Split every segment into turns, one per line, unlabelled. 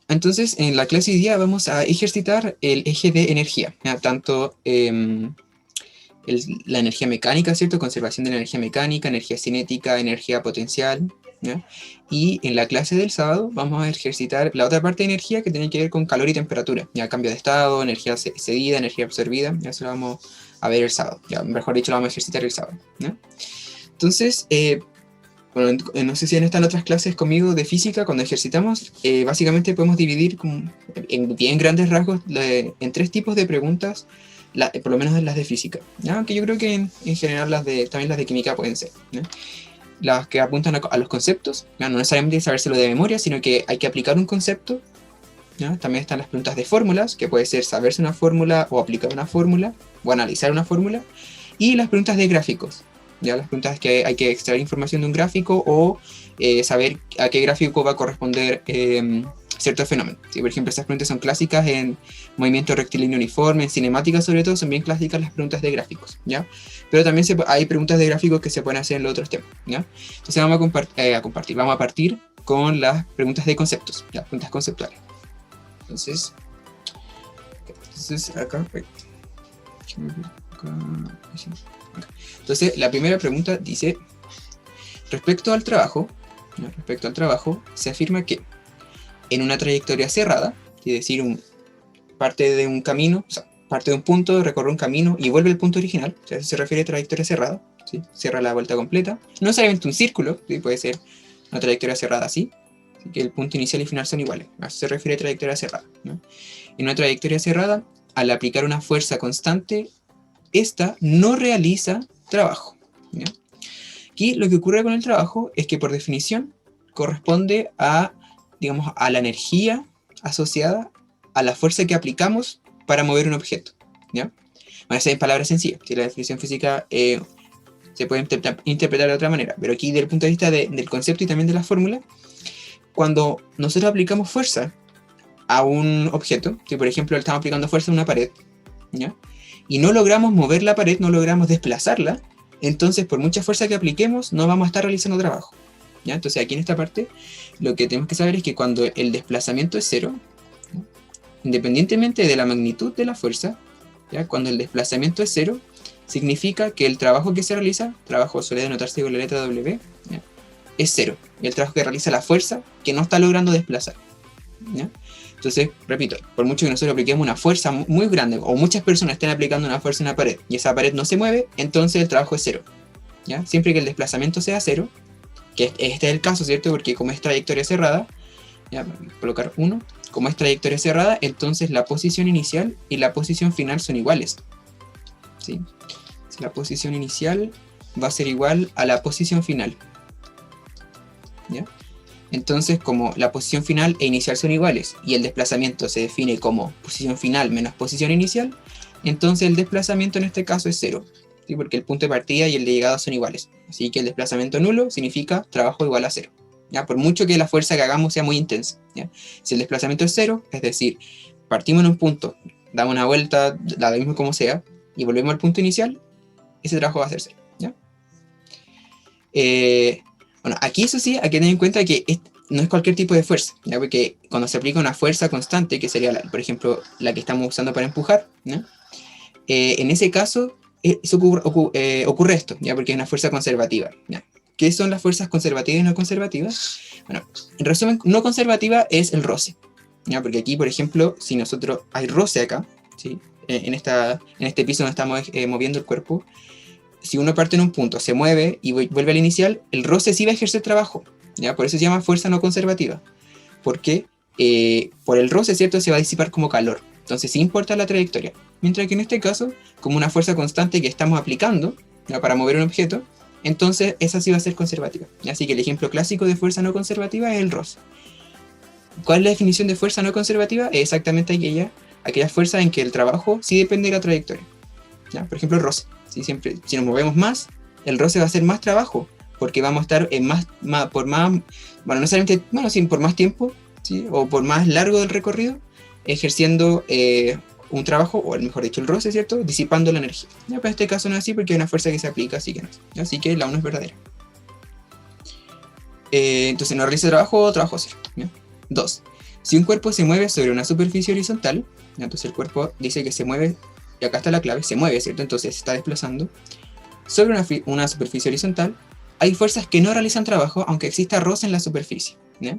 Entonces, en la clase de hoy día vamos a ejercitar el eje de energía, ¿ya? Tanto la energía mecánica, ¿cierto? Conservación de la energía mecánica, energía cinética, energía potencial, ¿ya? Y en la clase del sábado vamos a ejercitar la otra parte de energía que tiene que ver con calor y temperatura, ya cambio de estado, energía cedida, energía absorbida, ya eso lo vamos a ver el sábado, ya mejor dicho lo vamos a ejercitar el sábado, ¿ya? Entonces, bueno, no sé si están otras clases conmigo de física, cuando ejercitamos, básicamente podemos dividir en bien grandes rasgos en tres tipos de preguntas, por lo menos las de física, ¿ya? Aunque yo creo que en general también las de química pueden ser, ¿ya? Las que apuntan a los conceptos, ¿ya? No necesariamente sabérselo de memoria, sino que hay que aplicar un concepto, ¿ya? También están las preguntas de fórmulas, que puede ser saberse una fórmula o aplicar una fórmula o analizar una fórmula, y las preguntas de gráficos, ya las preguntas que hay que extraer información de un gráfico o saber a qué gráfico va a corresponder cierto fenómeno. ¿Sí? Por ejemplo, esas preguntas son clásicas en movimiento rectilíneo uniforme, en cinemática sobre todo, son bien clásicas las preguntas de gráficos, ¿ya? Pero también hay preguntas de gráficos que se pueden hacer en los otros temas, ¿ya? Entonces vamos a partir con las preguntas de conceptos, ¿ya? Preguntas conceptuales. Entonces acá, entonces, la primera pregunta dice, respecto al trabajo, se afirma que en una trayectoria cerrada, es decir, parte de un camino, o sea, parte de un punto, recorre un camino y vuelve al punto original, o sea, eso se refiere a trayectoria cerrada, ¿sí? Cierra la vuelta completa, no necesariamente un círculo, ¿sí? Puede ser una trayectoria cerrada así, que el punto inicial y final son iguales, a eso se refiere a trayectoria cerrada, ¿no? En una trayectoria cerrada, al aplicar una fuerza constante, esta no realiza trabajo, ¿ya? Aquí lo que ocurre con el trabajo es que por definición corresponde a, digamos, a la energía asociada a la fuerza que aplicamos para mover un objeto, ¿ya? Bueno, esa es en palabras sencillas, si la definición física se puede interpretar de otra manera, pero aquí desde el punto de vista del concepto y también de la fórmula, cuando nosotros aplicamos fuerza a un objeto, si por ejemplo estamos aplicando fuerza a una pared, ¿ya? Y no logramos mover la pared, no logramos desplazarla, entonces por mucha fuerza que apliquemos no vamos a estar realizando trabajo, ¿ya? Entonces aquí en esta parte lo que tenemos que saber es que cuando el desplazamiento es cero, ¿ya? Independientemente de la magnitud de la fuerza, ¿ya? Cuando el desplazamiento es cero, significa que el trabajo que se realiza, trabajo suele denotarse con la letra W, ¿ya? Es cero, y el trabajo que realiza la fuerza que no está logrando desplazar, ¿ya? Entonces, repito, por mucho que nosotros apliquemos una fuerza muy grande, o muchas personas estén aplicando una fuerza en una pared, y esa pared no se mueve, entonces el trabajo es cero, ¿ya? Siempre que el desplazamiento sea cero, que este es el caso, ¿cierto? Porque como es trayectoria cerrada, ¿ya? Voy a colocar 1, como es trayectoria cerrada, entonces la posición inicial y la posición final son iguales, ¿sí? La posición inicial va a ser igual a la posición final, ¿ya? Entonces, como la posición final e inicial son iguales y el desplazamiento se define como posición final menos posición inicial, entonces el desplazamiento en este caso es cero, ¿sí? Porque el punto de partida y el de llegada son iguales. Así que el desplazamiento nulo significa trabajo igual a cero, ¿ya? Por mucho que la fuerza que hagamos sea muy intensa, ¿ya? Si el desplazamiento es cero, es decir, partimos en un punto, damos una vuelta, la mismo como sea, y volvemos al punto inicial, ese trabajo va a ser cero, ¿ya? Bueno, aquí eso sí, hay que tener en cuenta que no es cualquier tipo de fuerza, ¿ya? Porque cuando se aplica una fuerza constante, que sería, por ejemplo, la que estamos usando para empujar, ¿no? En ese caso, ocurre esto, ¿ya? Porque es una fuerza conservativa, ¿ya? ¿Qué son las fuerzas conservativas y no conservativas? Bueno, en resumen, no conservativa es el roce, ¿ya? Porque aquí, por ejemplo, si nosotros hay roce acá, ¿sí? En este piso donde estamos moviendo el cuerpo, si uno parte en un punto, se mueve y vuelve al inicial, el roce sí va a ejercer trabajo, ¿ya? Por eso se llama fuerza no conservativa, porque por el roce, ¿cierto?, se va a disipar como calor, entonces sí importa la trayectoria, mientras que en este caso, como una fuerza constante que estamos aplicando, ¿ya?, para mover un objeto, entonces esa sí va a ser conservativa, ¿ya? Así que el ejemplo clásico de fuerza no conservativa es el roce. ¿Cuál es la definición de fuerza no conservativa? Es exactamente aquella fuerza en que el trabajo sí depende de la trayectoria, ¿ya? Por ejemplo, el roce. ¿Sí? Siempre, si nos movemos más, el roce va a hacer más trabajo, porque vamos a estar en por más, bueno, no necesariamente, bueno, sí, por más tiempo, ¿sí?, o por más largo del recorrido, ejerciendo un trabajo, o mejor dicho, el roce, ¿cierto?, disipando la energía. ¿Ya? Pero en este caso no es así, porque hay una fuerza que se aplica, así que no es. Así que la 1 es verdadera. Entonces, no realiza trabajo cero. ¿Ya? 2. Si un cuerpo se mueve sobre una superficie horizontal, entonces el cuerpo dice que se mueve, y acá está la clave, se mueve, ¿cierto? Entonces se está desplazando sobre una superficie horizontal, hay fuerzas que no realizan trabajo aunque exista roce en la superficie, ¿ya?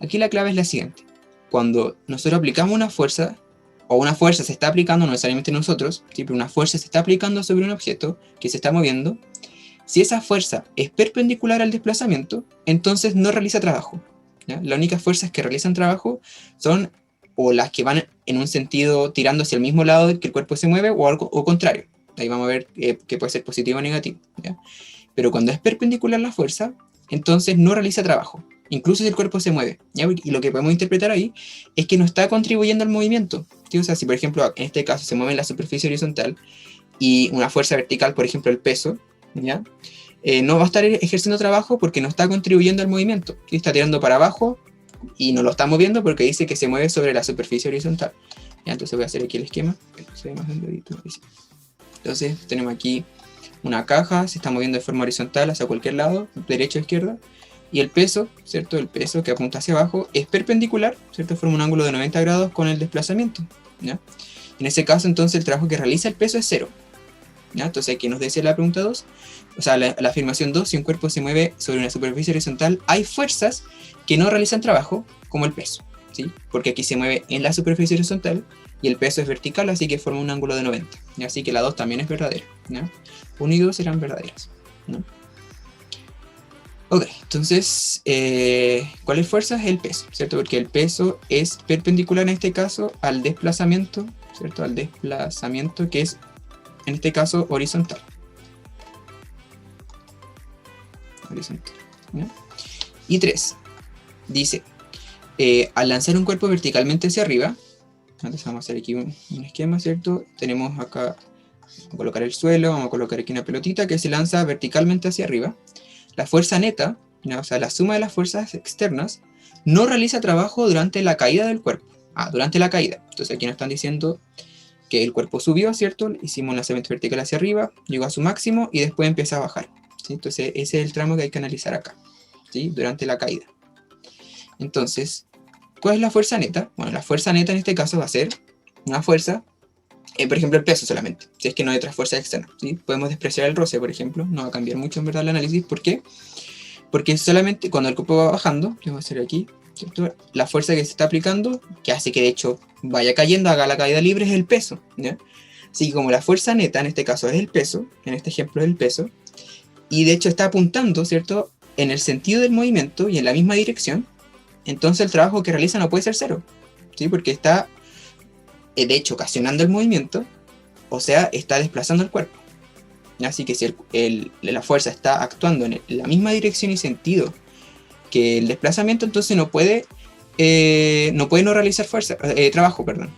Aquí la clave es la siguiente. Cuando nosotros aplicamos una fuerza, o una fuerza se está aplicando, no necesariamente nosotros, ¿sí? Pero una fuerza se está aplicando sobre un objeto que se está moviendo, si esa fuerza es perpendicular al desplazamiento, entonces no realiza trabajo, ¿ya? Las únicas fuerzas que realizan trabajo son o las que van en un sentido tirando hacia el mismo lado que el cuerpo se mueve, o algo o contrario. Ahí vamos a ver que puede ser positivo o negativo, ¿ya? Pero cuando es perpendicular la fuerza, entonces no realiza trabajo, incluso si el cuerpo se mueve, ¿ya? Y lo que podemos interpretar ahí es que no está contribuyendo al movimiento, ¿sí? O sea, si por ejemplo en este caso se mueve en la superficie horizontal y una fuerza vertical, por ejemplo el peso, ¿ya? No va a estar ejerciendo trabajo porque no está contribuyendo al movimiento, ¿sí? Está tirando para abajo y no lo está moviendo porque dice que se mueve sobre la superficie horizontal, ¿ya? Entonces voy a hacer aquí el esquema, se ve más delgadito. Entonces tenemos aquí una caja, se está moviendo de forma horizontal hacia cualquier lado, derecha o izquierda, y el peso, ¿cierto? El peso que apunta hacia abajo es perpendicular, ¿cierto? Forma un ángulo de 90 grados con el desplazamiento, ¿ya? En ese caso, entonces, el trabajo que realiza el peso es cero, ¿ya? Entonces aquí nos dice la pregunta 2, o sea, la afirmación 2, si un cuerpo se mueve sobre una superficie horizontal, hay fuerzas que no realizan trabajo, como el peso, ¿sí? Porque aquí se mueve en la superficie horizontal y el peso es vertical, así que forma un ángulo de 90, ¿ya? Así que la 2 también es verdadera, ¿ya? 1 y 2 serán verdaderas, ¿no? Ok, entonces, ¿cuál es fuerza? El peso, ¿cierto? Porque el peso es perpendicular en este caso al desplazamiento, ¿cierto? Al desplazamiento que es, en este caso, horizontal. Horizontal, ¿no? Y 3, dice, al lanzar un cuerpo verticalmente hacia arriba, entonces vamos a hacer aquí un esquema, ¿cierto? Tenemos acá, vamos a colocar el suelo, vamos a colocar aquí una pelotita que se lanza verticalmente hacia arriba. La fuerza neta, ¿no? O sea, la suma de las fuerzas externas, no realiza trabajo durante la caída del cuerpo. Durante la caída. Entonces aquí nos están diciendo que el cuerpo subió, ¿cierto? Hicimos un lanzamiento vertical hacia arriba, llegó a su máximo y después empieza a bajar, ¿sí? Entonces ese es el tramo que hay que analizar acá, ¿sí? Durante la caída. Entonces, ¿cuál es la fuerza neta? Bueno, la fuerza neta en este caso va a ser una fuerza, por ejemplo, el peso solamente, si es que no hay otras fuerzas externas, ¿sí? Podemos despreciar el roce, por ejemplo, no va a cambiar mucho en verdad el análisis. ¿Por qué? Porque solamente cuando el cuerpo va bajando, le voy a hacer aquí, ¿cierto? La fuerza que se está aplicando, que hace que de hecho vaya cayendo, haga la caída libre, es el peso, ¿ya? Así que como la fuerza neta en este caso es el peso, en este ejemplo es el peso, y de hecho está apuntando, ¿cierto?, en el sentido del movimiento y en la misma dirección, entonces el trabajo que realiza no puede ser cero, ¿sí? Porque está, de hecho, ocasionando el movimiento, o sea, está desplazando el cuerpo. Así que si la fuerza está actuando en la misma dirección y sentido que el desplazamiento, entonces no puede no realizar trabajo, perdón.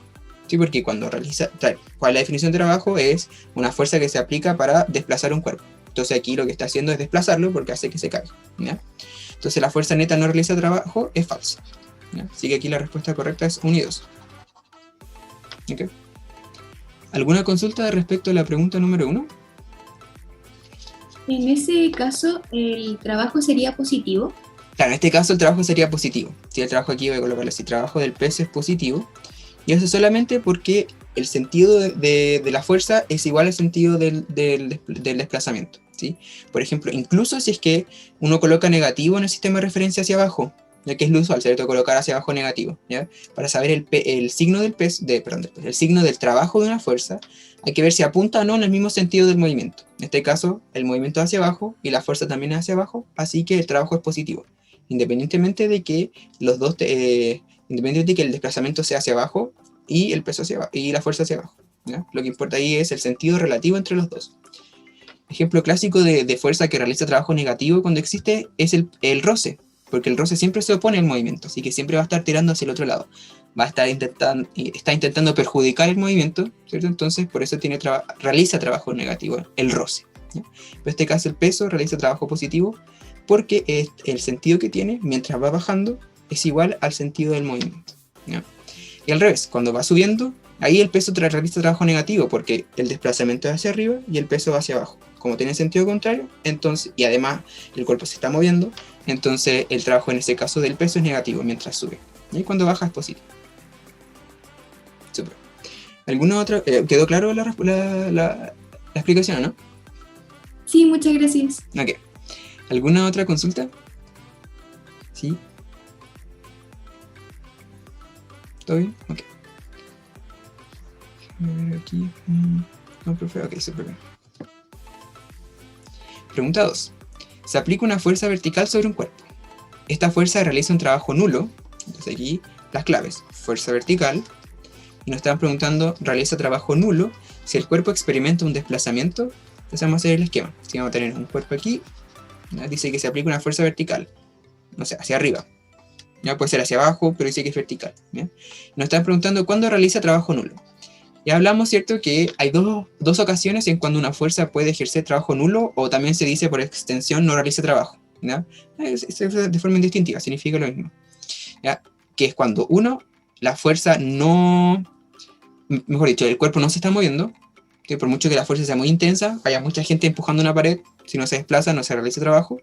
Sí, porque cuando realiza, ¿cuál es la definición de trabajo? Es una fuerza que se aplica para desplazar un cuerpo. Entonces aquí lo que está haciendo es desplazarlo porque hace que se caiga, ¿ya? Entonces la fuerza neta no realiza trabajo, es falsa, ¿ya? Así que aquí la respuesta correcta es 1 y 2. ¿Okay? ¿Alguna consulta respecto a la pregunta número 1?
En ese caso, ¿el trabajo sería positivo?
Claro, en este caso el trabajo sería positivo. Si el trabajo aquí voy a colocarlo así, trabajo del peso es positivo. Y eso solamente porque el sentido de la fuerza es igual al sentido del desplazamiento, ¿sí? Por ejemplo, incluso si es que uno coloca negativo en el sistema de referencia hacia abajo, ya que es lo usual, ¿cierto? Colocar hacia abajo negativo, ¿ya? Para saber el signo del peso, el signo del trabajo de una fuerza, hay que ver si apunta o no en el mismo sentido del movimiento. En este caso, el movimiento es hacia abajo y la fuerza también es hacia abajo, así que el trabajo es positivo. Independientemente de que independientemente de que el desplazamiento sea hacia abajo y el peso hacia abajo, y la fuerza hacia abajo, ¿ya? Lo que importa ahí es el sentido relativo entre los dos. Ejemplo clásico de fuerza que realiza trabajo negativo cuando existe es el roce, porque el roce siempre se opone al movimiento, así que siempre va a estar tirando hacia el otro lado. Está intentando perjudicar el movimiento, ¿cierto? Entonces por eso realiza trabajo negativo, el roce, ¿ya? En este caso el peso realiza trabajo positivo porque el sentido que tiene mientras va bajando es igual al sentido del movimiento, ¿ya? Y al revés, cuando va subiendo, ahí el peso realiza trabajo negativo porque el desplazamiento es hacia arriba y el peso va hacia abajo. Como tiene sentido contrario, entonces, y además el cuerpo se está moviendo, entonces el trabajo en ese caso del peso es negativo mientras sube, Y cuando baja es positivo. Súper. ¿Alguna otra? ¿Quedó claro la explicación o no?
Sí, muchas gracias.
Ok. ¿Alguna otra consulta? ¿Sí? ¿Todo bien? Ok. Déjame ver aquí. No, profe. Ok, súper bien. Pregunta 2. Se aplica una fuerza vertical sobre un cuerpo. Esta fuerza realiza un trabajo nulo. Entonces aquí las claves. Fuerza vertical. Y nos están preguntando, realiza trabajo nulo si el cuerpo experimenta un desplazamiento. Entonces vamos a hacer el esquema. Si vamos a tener un cuerpo aquí, ¿ya? Dice que se aplica una fuerza vertical. No sé, hacia arriba. Ya puede ser hacia abajo, pero dice que es vertical. ¿Ya? Nos están preguntando cuándo realiza trabajo nulo. Ya hablamos, ¿cierto?, que hay dos ocasiones en cuando una fuerza puede ejercer trabajo nulo, o también se dice por extensión no realiza trabajo. ¿Ya? Es de forma indistintiva, significa lo mismo. ¿Ya? Que es cuando uno, la fuerza no, mejor dicho, el cuerpo no se está moviendo, que por mucho que la fuerza sea muy intensa, haya mucha gente empujando una pared, si no se desplaza no se realiza trabajo,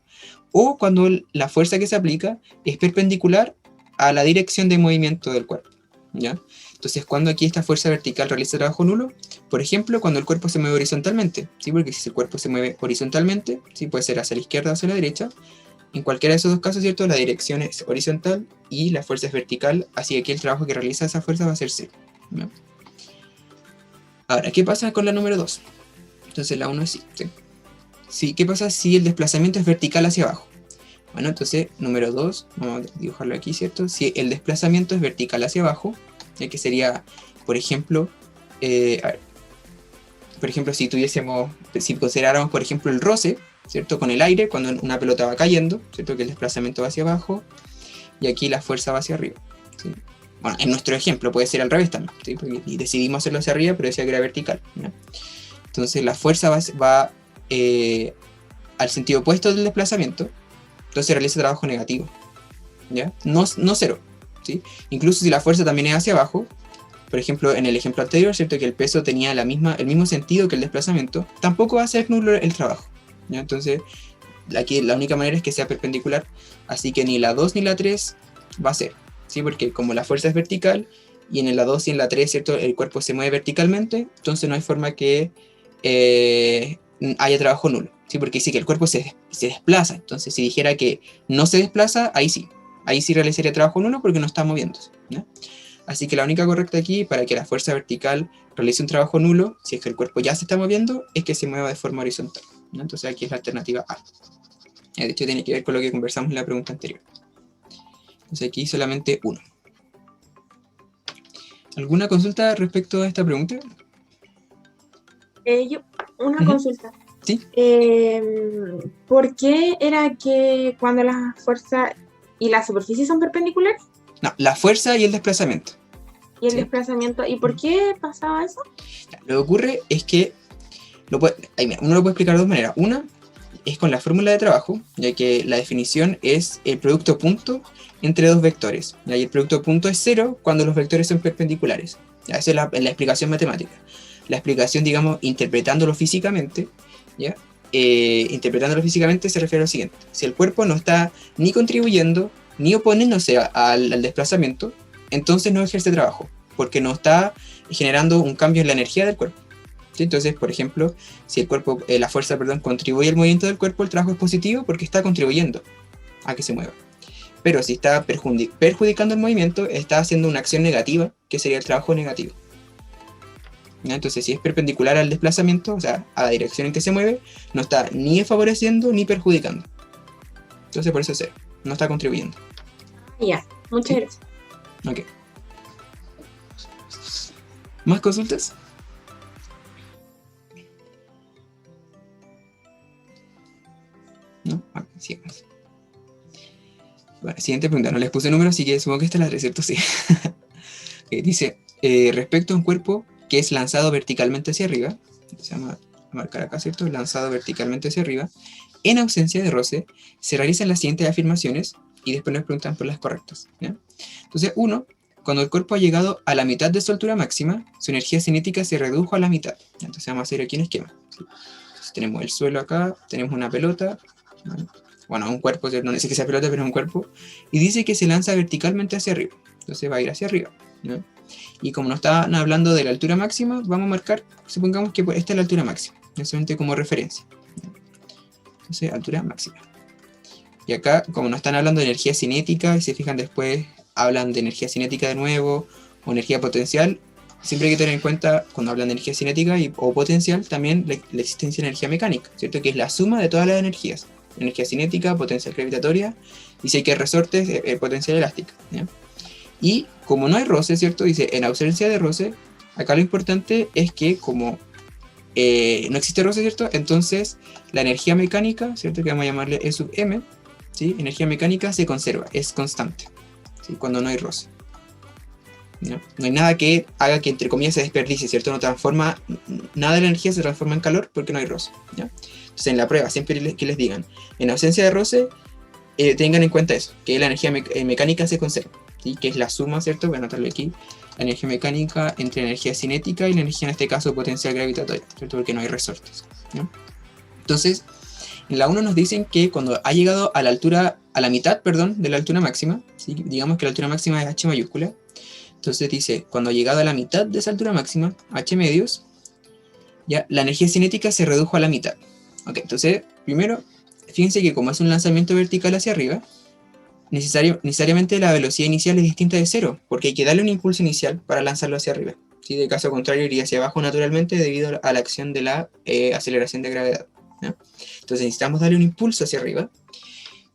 o cuando la fuerza que se aplica es perpendicular a la dirección de movimiento del cuerpo. ¿Ya? Entonces, cuando aquí esta fuerza vertical realiza trabajo nulo, por ejemplo, cuando el cuerpo se mueve horizontalmente, ¿sí? Porque si el cuerpo se mueve horizontalmente, ¿sí? Puede ser hacia la izquierda o hacia la derecha, en cualquiera de esos dos casos, ¿cierto?, la dirección es horizontal y la fuerza es vertical, así que aquí el trabajo que realiza esa fuerza va a ser cero. ¿Ya? Ahora, ¿qué pasa con la número 2? Entonces la 1 es sí, ¿sí? Sí, ¿qué pasa si el desplazamiento es vertical hacia abajo? Bueno, entonces, número 2, vamos a dibujarlo aquí, ¿cierto? Si el desplazamiento es vertical hacia abajo, ya que sería, por ejemplo, a ver, por ejemplo, si consideráramos, por ejemplo, el roce, ¿cierto?, con el aire, cuando una pelota va cayendo, ¿cierto?, que el desplazamiento va hacia abajo, y aquí la fuerza va hacia arriba, ¿sí? Bueno, en nuestro ejemplo puede ser al revés también, ¿sí? Porque decidimos hacerlo hacia arriba, pero decía que era vertical, ¿no? Entonces la fuerza va al sentido opuesto del desplazamiento, entonces realiza trabajo negativo, ¿ya? No cero, ¿sí? Incluso si la fuerza también es hacia abajo, por ejemplo, en el ejemplo anterior, ¿cierto?, que el peso tenía el mismo sentido que el desplazamiento, tampoco va a ser nulo el trabajo, ¿ya? Entonces, aquí la única manera es que sea perpendicular, así que ni la 2 ni la 3 va a ser, ¿sí? Porque como la fuerza es vertical, y en la 2 y en la 3, ¿cierto?, el cuerpo se mueve verticalmente, entonces no hay forma que haya trabajo nulo, ¿sí? Porque dice que el cuerpo se desplaza, entonces si dijera que no se desplaza, ahí sí realizaría trabajo nulo porque no está moviéndose, ¿no? Así que la única correcta aquí, para que la fuerza vertical realice un trabajo nulo, si es que el cuerpo ya se está moviendo, es que se mueva de forma horizontal, ¿no? Entonces aquí es la alternativa A. De hecho, tiene que ver con lo que conversamos en la pregunta anterior. Entonces aquí solamente 1. ¿Alguna consulta respecto a esta pregunta?
Una consulta.
¿Sí?
¿Por qué era que cuando la fuerza y la superficie son perpendiculares?
No, la fuerza y el desplazamiento.
Y el
¿sí?
desplazamiento. ¿Y por qué pasaba eso?
Lo que ocurre es que uno lo puede explicar de dos maneras. Una es con la fórmula de trabajo, ya que la definición es el producto punto entre dos vectores. Y el producto punto es 0 cuando los vectores son perpendiculares. ¿Ya? Esa es la explicación matemática. La explicación, digamos, interpretándolo físicamente, ¿ya? Interpretándolo físicamente se refiere a lo siguiente. Si el cuerpo no está ni contribuyendo ni oponiéndose al desplazamiento, entonces no ejerce trabajo, porque no está generando un cambio en la energía del cuerpo. ¿Sí? Entonces, por ejemplo, si el cuerpo, la fuerza, contribuye al movimiento del cuerpo, el trabajo es positivo porque está contribuyendo a que se mueva. Pero si está perjudicando el movimiento, está haciendo una acción negativa, que sería el trabajo negativo. ¿Ya? Entonces, si es perpendicular al desplazamiento, o sea, a la dirección en que se mueve, no está ni favoreciendo ni perjudicando. Entonces, por eso es 0. No está contribuyendo.
Ya, muchas gracias.
Ok. ¿Más consultas? ¿No? Ah, sigamos. Bueno, siguiente pregunta. No les puse número, así que supongo que esta es la 3, ¿cierto? Sí. Dice, respecto a un cuerpo que es lanzado verticalmente hacia arriba, se llama a marcar acá, ¿cierto? Lanzado verticalmente hacia arriba, en ausencia de roce, se realizan las siguientes afirmaciones y después nos preguntan por las correctas, ¿ya? Entonces, 1. Cuando el cuerpo ha llegado a la mitad de su altura máxima, su energía cinética se redujo a la mitad. Entonces vamos a hacer aquí un esquema. Entonces, tenemos el suelo acá, tenemos una pelota, ¿vale? Bueno, un cuerpo, no sé que sea pelota, pero es un cuerpo, y dice que se lanza verticalmente hacia arriba. entonces va a ir hacia arriba, ¿no? Y como nos están hablando de la altura máxima, vamos a marcar, supongamos que esta es la altura máxima, solamente como referencia. Entonces, altura máxima. Y acá, como nos están hablando de energía cinética, y se fijan después, hablan de energía cinética de nuevo, o energía potencial, siempre hay que tener en cuenta, cuando hablan de energía cinética o potencial, también la existencia de energía mecánica, ¿cierto? Que es la suma de todas las energías. Energía cinética, potencial gravitatoria, y si hay que resortes, potencial elástica, ¿ya? Y como no hay roce, ¿cierto? Dice, en ausencia de roce, acá lo importante es que como no existe roce, ¿cierto? Entonces la energía mecánica, ¿cierto? Que vamos a llamarle E sub m, ¿sí? Energía mecánica se conserva, es constante, ¿sí? Cuando no hay roce. ¿No? No hay nada que haga que, entre comillas, se desperdicie, ¿cierto? No transforma, nada de la energía se transforma en calor porque no hay roce, ¿ya? Entonces en la prueba, siempre que les digan, en ausencia de roce, tengan en cuenta eso, que la energía mecánica se conserva, ¿sí? Que es la suma, ¿cierto? Voy a anotarlo aquí, la energía mecánica entre la energía cinética y la energía, en este caso, potencial gravitatoria, ¿cierto? Porque no hay resortes, ¿no? Entonces, en la 1 nos dicen que cuando ha llegado a la altura, a la mitad, perdón, de la altura máxima, ¿sí? Digamos que la altura máxima es h mayúscula, entonces dice, cuando ha llegado a la mitad de esa altura máxima, h medios, ya la energía cinética se redujo a la mitad. Ok, entonces, primero, fíjense que como es un lanzamiento vertical hacia arriba, necesariamente la velocidad inicial es distinta de cero, porque hay que darle un impulso inicial para lanzarlo hacia arriba. ¿Sí? De caso contrario, iría hacia abajo naturalmente debido a la acción de la aceleración de gravedad, ¿no? Entonces necesitamos darle un impulso hacia arriba.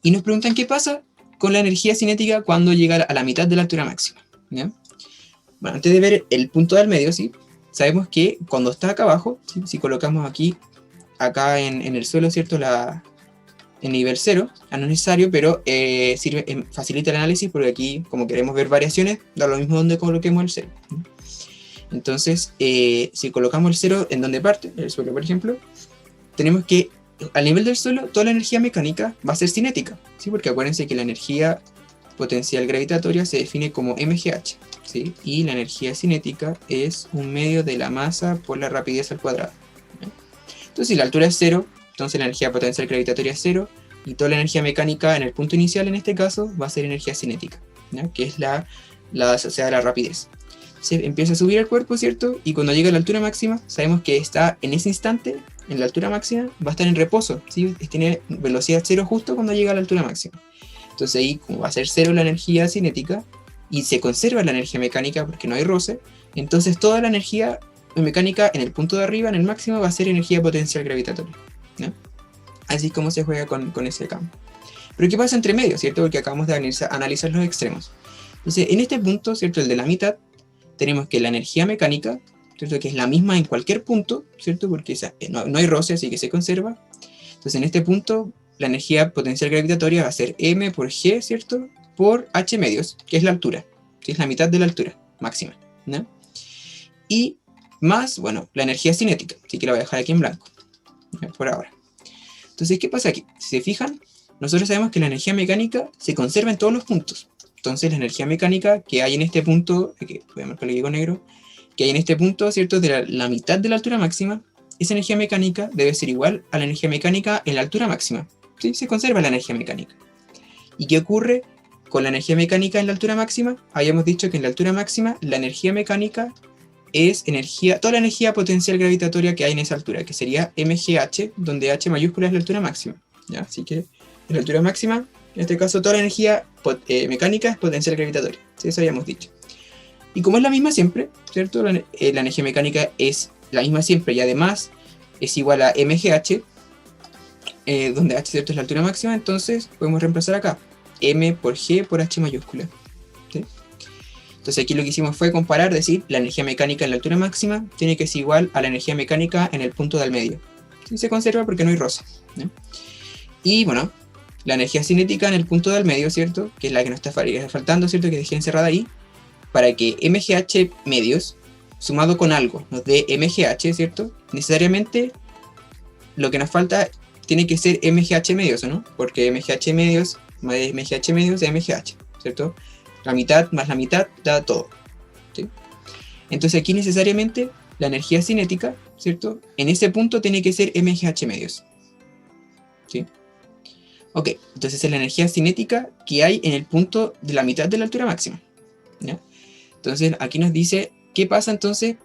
Y nos preguntan qué pasa con la energía cinética cuando llega a la mitad de la altura máxima, ¿no? Bueno, antes de ver el punto del medio, ¿sí? Sabemos que cuando está acá abajo, ¿sí? Si colocamos aquí, acá en el suelo, ¿cierto? En nivel 0, no es necesario, pero facilita el análisis porque aquí, como queremos ver variaciones, da lo mismo donde coloquemos el 0. Entonces, si colocamos el 0 en donde parte, el suelo por ejemplo, tenemos que al nivel del suelo toda la energía mecánica va a ser cinética, ¿sí? Porque acuérdense que la energía potencial gravitatoria se define como mgh, ¿sí? Y la energía cinética es un medio de la masa por la rapidez al cuadrado, ¿no? Entonces, si la altura es 0, entonces la energía potencial gravitatoria es 0, y toda la energía mecánica en el punto inicial, en este caso, va a ser energía cinética, ¿no? Que es la asociada a la rapidez. Se empieza a subir el cuerpo, ¿cierto? Y cuando llega a la altura máxima, sabemos que está en ese instante, en la altura máxima, va a estar en reposo, ¿sí? Tiene velocidad 0 justo cuando llega a la altura máxima. Entonces ahí, como va a ser 0 la energía cinética, y se conserva la energía mecánica porque no hay roce, entonces toda la energía mecánica en el punto de arriba, en el máximo, va a ser energía potencial gravitatoria, ¿no? Así es como se juega con ese campo. Pero ¿qué pasa entre medio, cierto? Porque acabamos de analizar los extremos. Entonces, en este punto, ¿cierto? El de la mitad, tenemos que la energía mecánica, ¿cierto? Que es la misma en cualquier punto, ¿cierto? Porque no hay roce, así que se conserva. Entonces, en este punto, la energía potencial gravitatoria va a ser m por g, ¿cierto? Por h medios, que es la altura, que es la mitad de la altura máxima, ¿no? Y más, bueno, la energía cinética, así que la voy a dejar aquí en blanco, ¿no? Por ahora. Entonces, ¿qué pasa aquí? Si se fijan, nosotros sabemos que la energía mecánica se conserva en todos los puntos. Entonces, la energía mecánica que hay en este punto, que voy a marcarlo aquí con negro, que hay en este punto, ¿cierto? De la mitad de la altura máxima, esa energía mecánica debe ser igual a la energía mecánica en la altura máxima, ¿sí? Se conserva la energía mecánica. ¿Y qué ocurre con la energía mecánica en la altura máxima? Habíamos dicho que en la altura máxima, la energía mecánica es toda la energía potencial gravitatoria que hay en esa altura, que sería mgh, donde h mayúscula es la altura máxima, ¿ya? Así que en la altura máxima, en este caso toda la energía mecánica es potencial gravitatoria, ¿sí? Eso habíamos dicho. Y como es la misma siempre, ¿cierto? La energía mecánica es la misma siempre y además es igual a mgh, donde h, ¿cierto? Es la altura máxima, entonces podemos reemplazar acá m por g por h mayúscula, ¿sí? Entonces aquí lo que hicimos fue comparar, decir, la energía mecánica en la altura máxima tiene que ser igual a la energía mecánica en el punto del medio. ¿Sí? Se conserva porque no hay roce, ¿no? Y bueno, la energía cinética en el punto del medio, ¿cierto? Que es la que nos está faltando, ¿cierto? Que dejé encerrada ahí. Para que mgh medios, sumado con algo, nos dé mgh, ¿cierto? Necesariamente lo que nos falta tiene que ser mgh medios, ¿o no? Porque mgh medios más mgh medios es mgh, ¿cierto? La mitad más la mitad da todo, ¿sí? Entonces aquí necesariamente la energía cinética, ¿cierto? En ese punto tiene que ser mgh medios, ¿sí? Ok, entonces es la energía cinética que hay en el punto de la mitad de la altura máxima, ¿ya? Entonces, aquí nos dice, ¿qué pasa entonces?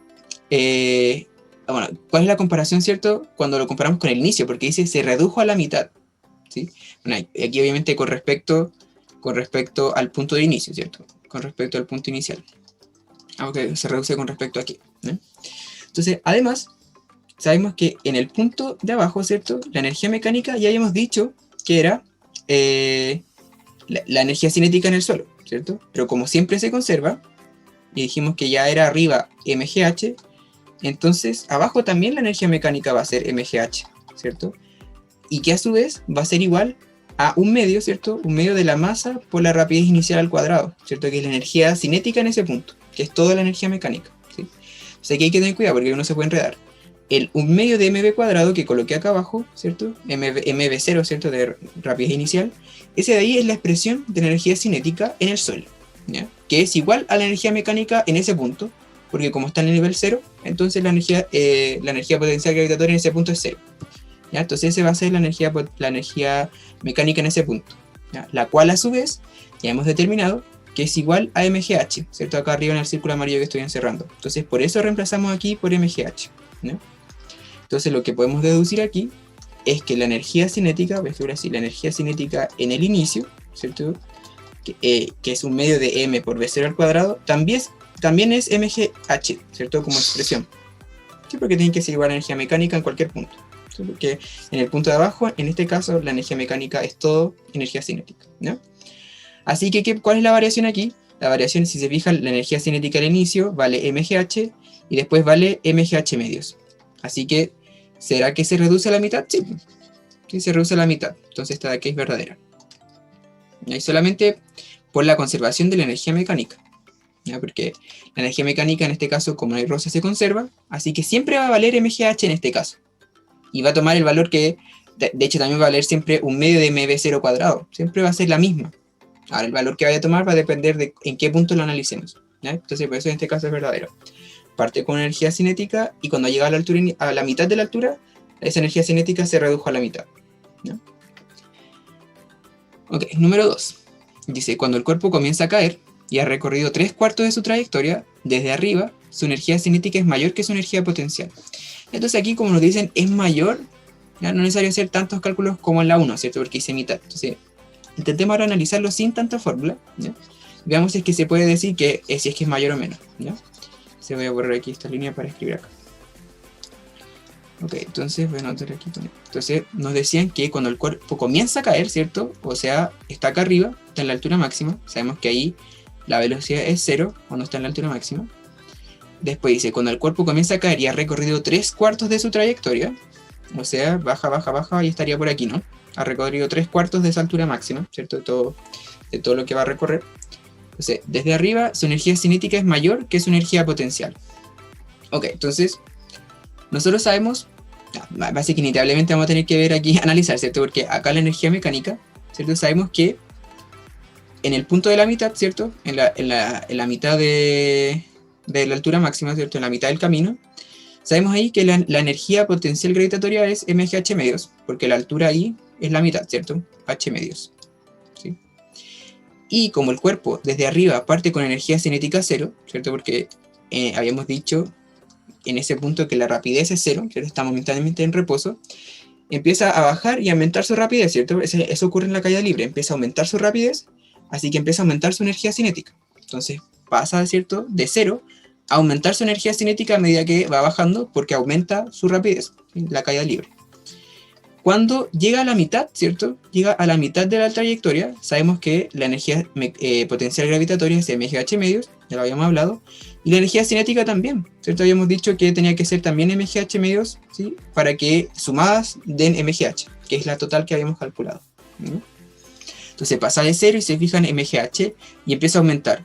Bueno, ¿cuál es la comparación, cierto? Cuando lo comparamos con el inicio, porque dice, se redujo a la mitad, ¿sí? Bueno, aquí obviamente con respecto al punto de inicio, ¿cierto? Con respecto al punto inicial. Aunque se reduce con respecto aquí, ¿no? Entonces, además, sabemos que en el punto de abajo, ¿cierto? La energía mecánica, ya habíamos dicho que era la energía cinética en el suelo, ¿cierto? Pero como siempre se conserva, y dijimos que ya era arriba mgh, entonces abajo también la energía mecánica va a ser mgh, ¿cierto? Y que a su vez va a ser igual a un medio, ¿cierto? Un medio de la masa por la rapidez inicial al cuadrado, ¿cierto? Que es la energía cinética en ese punto, que es toda la energía mecánica, ¿sí? O sea que hay que tener cuidado porque uno se puede enredar. Un medio de mv cuadrado que coloqué acá abajo, ¿cierto? mv0, ¿cierto? De rapidez inicial. Ese de ahí es la expresión de la energía cinética en el suelo, ¿ya? Que es igual a la energía mecánica en ese punto, porque como está en el nivel 0, entonces la energía potencial gravitatoria en ese punto es 0. ¿Ya? Entonces esa va a ser la energía mecánica en ese punto, ¿ya? La cual a su vez ya hemos determinado que es igual a mgh, ¿cierto? Acá arriba en el círculo amarillo que estoy encerrando. Entonces por eso reemplazamos aquí por mgh, ¿no? Entonces lo que podemos deducir aquí es que la energía cinética, voy a escribir así, la energía cinética en el inicio, ¿cierto? Que es un medio de m por v0 al cuadrado, también es mgh, ¿cierto? Como expresión. Sí, porque tiene que ser igual a la energía mecánica en cualquier punto. ¿Sí? Porque en el punto de abajo, en este caso, la energía mecánica es todo energía cinética, ¿no? Así que, ¿cuál es la variación aquí? La variación, si se fijan, la energía cinética al inicio vale mgh y después vale mgh medios. Así que, ¿será que se reduce a la mitad? Sí, sí se reduce a la mitad. Entonces esta de aquí es verdadera. Y solamente por la conservación de la energía mecánica, ¿ya? Porque la energía mecánica en este caso, como no hay rosa, se conserva, así que siempre va a valer mgh en este caso. Y va a tomar el valor que, de hecho también va a valer siempre un medio de mv0 cuadrado. Siempre va a ser la misma. Ahora el valor que vaya a tomar va a depender de en qué punto lo analicemos, ¿ya? Entonces por eso en este caso es verdadero. Parte con energía cinética y cuando llega a la altura, a la mitad de la altura, esa energía cinética se redujo a la mitad, ¿no? Ok, número 2. Dice, cuando el cuerpo comienza a caer y ha recorrido 3/4 de su trayectoria, desde arriba, su energía cinética es mayor que su energía potencial. Entonces aquí, como nos dicen, es mayor, ¿ya? No es necesario hacer tantos cálculos como en la 1, ¿cierto? Porque dice mitad. Entonces, intentemos ahora analizarlo sin tanta fórmula, ¿ya? Veamos si es que se puede decir que si es que es mayor o menos, ¿ya? Se voy a borrar aquí esta línea para escribir acá. Ok, entonces voy a anotar aquí. Entonces nos decían que cuando el cuerpo comienza a caer, ¿cierto? O sea, está acá arriba, está en la altura máxima. Sabemos que ahí la velocidad es 0 cuando está en la altura máxima. Después dice, cuando el cuerpo comienza a caer y ha recorrido 3/4 de su trayectoria, o sea, baja, y estaría por aquí, ¿no? Ha recorrido 3/4 de esa altura máxima, ¿cierto? De todo lo que va a recorrer. Entonces, desde arriba, su energía cinética es mayor que su energía potencial. Ok, entonces, nosotros sabemos, básicamente inevitablemente vamos a tener que ver aquí, analizar, ¿cierto? Porque acá la energía mecánica, ¿cierto? Sabemos que en el punto de la mitad, ¿cierto? En la mitad de la altura máxima, ¿cierto? En la mitad del camino, sabemos ahí que la energía potencial gravitatoria es mgh medios, porque la altura ahí es la mitad, ¿cierto? H medios. ¿Sí? Y como el cuerpo desde arriba parte con energía cinética 0, ¿cierto? Porque habíamos dicho en ese punto que la rapidez es 0, ¿cierto? Está momentáneamente en reposo, empieza a bajar y aumentar su rapidez, ¿cierto? Eso ocurre en la caída libre, empieza a aumentar su rapidez, así que empieza a aumentar su energía cinética. Entonces pasa, ¿cierto? De 0 a aumentar su energía cinética a medida que va bajando, porque aumenta su rapidez, ¿sí? La caída libre. Cuando llega a la mitad, ¿cierto? Llega a la mitad de la trayectoria, sabemos que la energía potencial gravitatoria es mgh medios, ya lo habíamos hablado, y la energía cinética también, ¿cierto? Habíamos dicho que tenía que ser también mgh medios, ¿sí? Para que sumadas den mgh, que es la total que habíamos calculado, ¿no? Entonces pasa de 0 y se fijan en mgh y empieza a aumentar.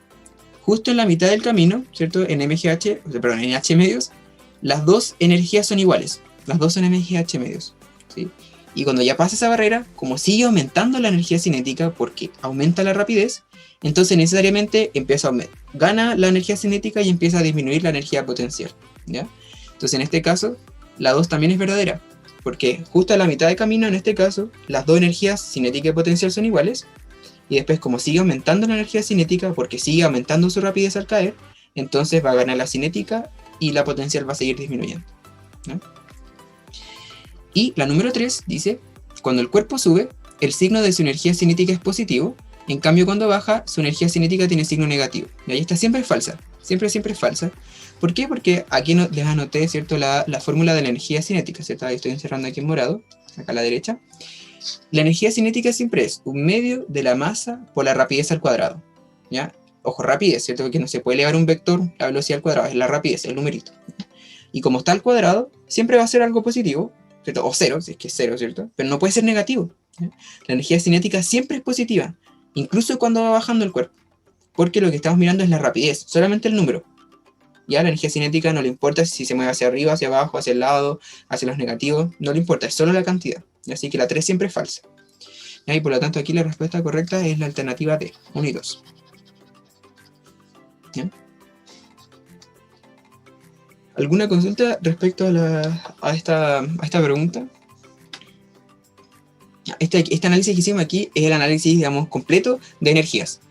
Justo en la mitad del camino, ¿cierto? En en h medios, las dos energías son iguales, las dos son mgh medios, ¿sí? Y cuando ya pasa esa barrera, como sigue aumentando la energía cinética porque aumenta la rapidez, entonces necesariamente gana la energía cinética y empieza a disminuir la energía potencial, ¿ya? Entonces en este caso, la 2 también es verdadera, porque justo a la mitad de camino, en este caso, las dos energías cinética y potencial son iguales, y después como sigue aumentando la energía cinética, porque sigue aumentando su rapidez al caer, entonces va a ganar la cinética y la potencial va a seguir disminuyendo, ¿no? Y la número 3 dice, cuando el cuerpo sube, el signo de su energía cinética es positivo, en cambio cuando baja, su energía cinética tiene signo negativo. Y ahí está, siempre es falsa, siempre es falsa. ¿Por qué? Porque aquí les anoté, ¿cierto?, la fórmula de la energía cinética, ¿cierto? Ahí estoy encerrando aquí en morado, acá a la derecha. La energía cinética siempre es un medio de la masa por la rapidez al cuadrado, ¿ya? Ojo, rapidez, ¿cierto? Porque no se puede elevar un vector, la velocidad al cuadrado, es la rapidez, el numerito. Y como está al cuadrado, siempre va a ser algo positivo, ¿cierto? O cero, si es que es cero, ¿cierto? Pero no puede ser negativo, ¿ya? La energía cinética siempre es positiva, incluso cuando va bajando el cuerpo, porque lo que estamos mirando es la rapidez, solamente el número. Ya la energía cinética no le importa si se mueve hacia arriba, hacia abajo, hacia el lado, hacia los negativos, no le importa, es solo la cantidad. Así que la 3 siempre es falsa. Y por lo tanto aquí la respuesta correcta es la alternativa D, 1 y 2. ¿Ya? ¿Alguna consulta respecto a esta pregunta? Este análisis que hicimos aquí es el análisis, digamos, completo de energías.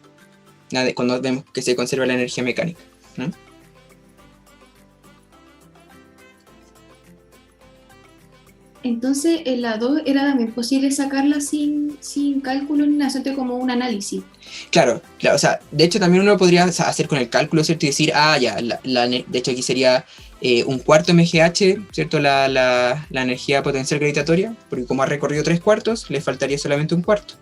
Cuando vemos que se conserva la energía mecánica, ¿no?
Entonces, en la 2 era también posible sacarla sin cálculo ni nada, hacerte como un análisis.
Claro, o sea, de hecho también uno podría hacer con el cálculo, ¿cierto? Y decir, ya, de hecho aquí sería un cuarto MGH, ¿cierto? La energía potencial gravitatoria, porque como ha recorrido 3 cuartos, le faltaría solamente un cuarto.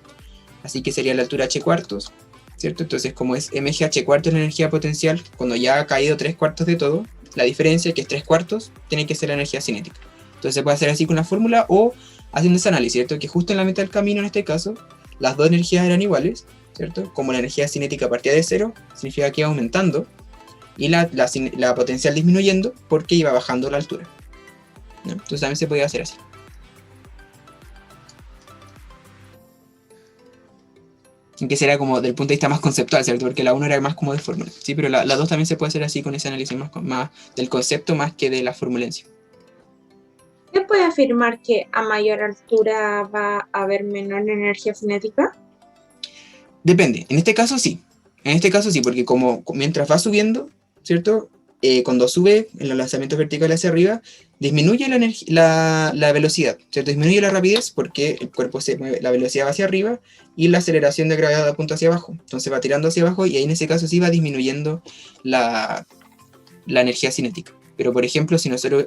Así que sería la altura h cuartos, ¿cierto? Entonces, como es MGH cuartos la energía potencial, cuando ya ha caído 3 cuartos de todo, la diferencia, que es 3 cuartos, tiene que ser la energía cinética. Entonces se puede hacer así con la fórmula o haciendo ese análisis, ¿cierto? Que justo en la mitad del camino, en este caso, las dos energías eran iguales, ¿cierto? Como la energía cinética partía de cero, significa que iba aumentando, y la potencial disminuyendo porque iba bajando la altura, ¿no? Entonces también se podía hacer así. Que será como del punto de vista más conceptual, ¿cierto? Porque la 1 era más como de fórmula, ¿sí? Pero la 2 también se puede hacer así con ese análisis más del concepto más que de la fórmula en sí.
¿Se puede afirmar que a mayor altura va a haber menor energía cinética?
Depende, en este caso sí, porque como mientras va subiendo, ¿cierto? Cuando sube en los lanzamientos verticales hacia arriba, disminuye la velocidad, ¿cierto? Disminuye la rapidez porque el cuerpo se mueve, la velocidad va hacia arriba y la aceleración de gravedad apunta hacia abajo, entonces va tirando hacia abajo y ahí en ese caso sí va disminuyendo la energía cinética. Pero por ejemplo, si nosotros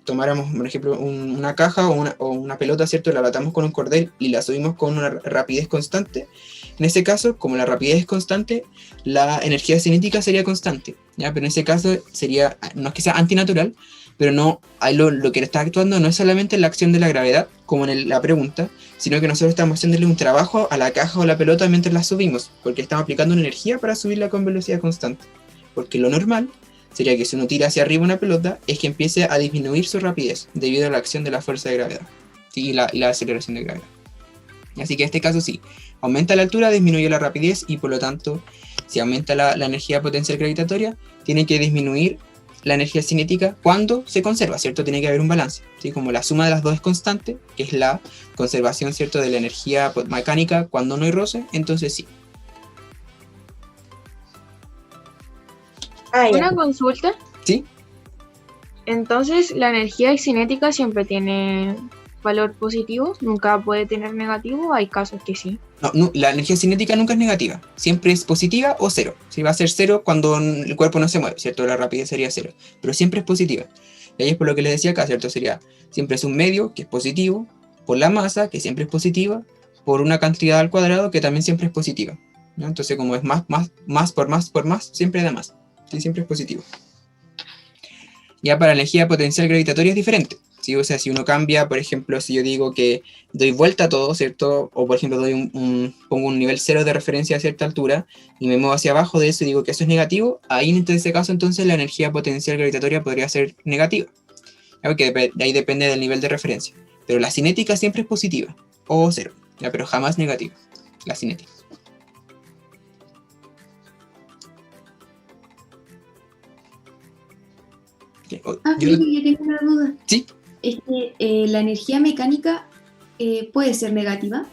tomáramos, por ejemplo, una caja o una pelota, ¿cierto? La atamos con un cordel y la subimos con una rapidez constante, en ese caso, como la rapidez es constante, la energía cinética sería constante, ¿ya? Pero en ese caso sería, no es que sea antinatural, pero no, ahí lo que está actuando no es solamente la acción de la gravedad, como en la pregunta, sino que nosotros estamos haciéndole un trabajo a la caja o la pelota mientras la subimos, porque estamos aplicando una energía para subirla con velocidad constante. Porque lo normal sería que si uno tira hacia arriba una pelota, es que empiece a disminuir su rapidez debido a la acción de la fuerza de gravedad, ¿sí? y la aceleración de gravedad. Así que en este caso sí, aumenta la altura, disminuye la rapidez y por lo tanto, si aumenta la energía potencial gravitatoria, tiene que disminuir la energía cinética cuando se conserva, ¿cierto? Tiene que haber un balance, ¿sí? Como la suma de las dos es constante, que es la conservación, ¿cierto?, de la energía mecánica cuando no hay roce, entonces sí.
Una consulta.
¿Sí?
Entonces, la energía cinética siempre tiene valor positivo, nunca puede tener negativo, hay casos que sí.
No, la energía cinética nunca es negativa, siempre es positiva o cero. Si va a ser cero cuando el cuerpo no se mueve, ¿cierto? La rapidez sería cero, pero siempre es positiva. Y ahí es por lo que les decía acá, ¿cierto? Sería, siempre es un medio que es positivo, por la masa, que siempre es positiva, por una cantidad al cuadrado, que también siempre es positiva, ¿no? Entonces, como es más por más, siempre da más. ¿Sí? Siempre es positivo. Ya para la energía potencial gravitatoria es diferente, ¿sí? O sea, si uno cambia, por ejemplo, si yo digo que doy vuelta a todo, ¿cierto? O por ejemplo pongo un nivel cero de referencia a cierta altura y me muevo hacia abajo de eso y digo que eso es negativo, ahí en ese caso entonces la energía potencial gravitatoria podría ser negativa, ¿ya? Porque de ahí depende del nivel de referencia. Pero la cinética siempre es positiva, o cero, ¿ya? Pero jamás negativa, la cinética.
Felipe, yo tengo una duda.
¿Sí?
Es que la energía mecánica puede ser negativa.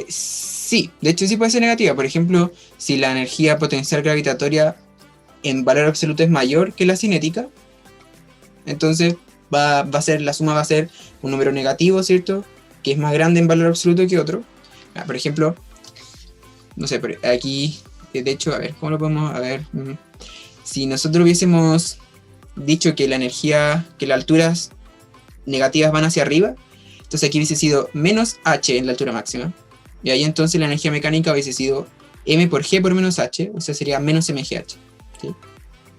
Sí, de hecho sí puede ser negativa. Por ejemplo, si la energía potencial gravitatoria en valor absoluto es mayor que la cinética, entonces la suma va a ser un número negativo, ¿cierto? Que es más grande en valor absoluto que otro. Por ejemplo, no sé, pero aquí, de hecho, a ver, ¿cómo lo podemos? A ver, si nosotros hubiésemos dicho que la energía, que las alturas negativas van hacia arriba, entonces aquí hubiese sido menos h en la altura máxima, y ahí entonces la energía mecánica hubiese sido m por g por menos h, o sea, sería menos mgh, ¿sí?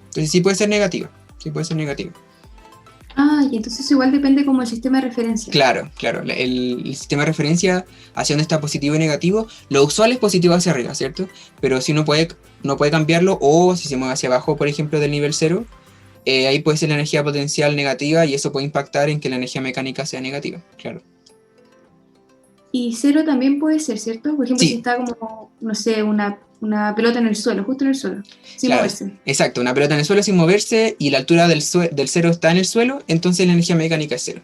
Entonces sí puede ser negativa, sí puede ser negativa.
Ah, y entonces igual depende como el sistema de referencia.
Claro, el sistema de referencia hacia dónde está positivo y negativo, lo usual es positivo hacia arriba, ¿cierto? Pero si no puede cambiarlo, o si se mueve hacia abajo, por ejemplo, del nivel 0, ahí puede ser la energía potencial negativa, y eso puede impactar en que la energía mecánica sea negativa, claro.
Y 0 también puede ser, ¿cierto? Por ejemplo,
Sí.
si está como, no sé, una pelota en el suelo, justo en el suelo, sin
Claro,
moverse.
exacto, una pelota en el suelo sin moverse y la altura del 0 está en el suelo, entonces la energía mecánica es 0.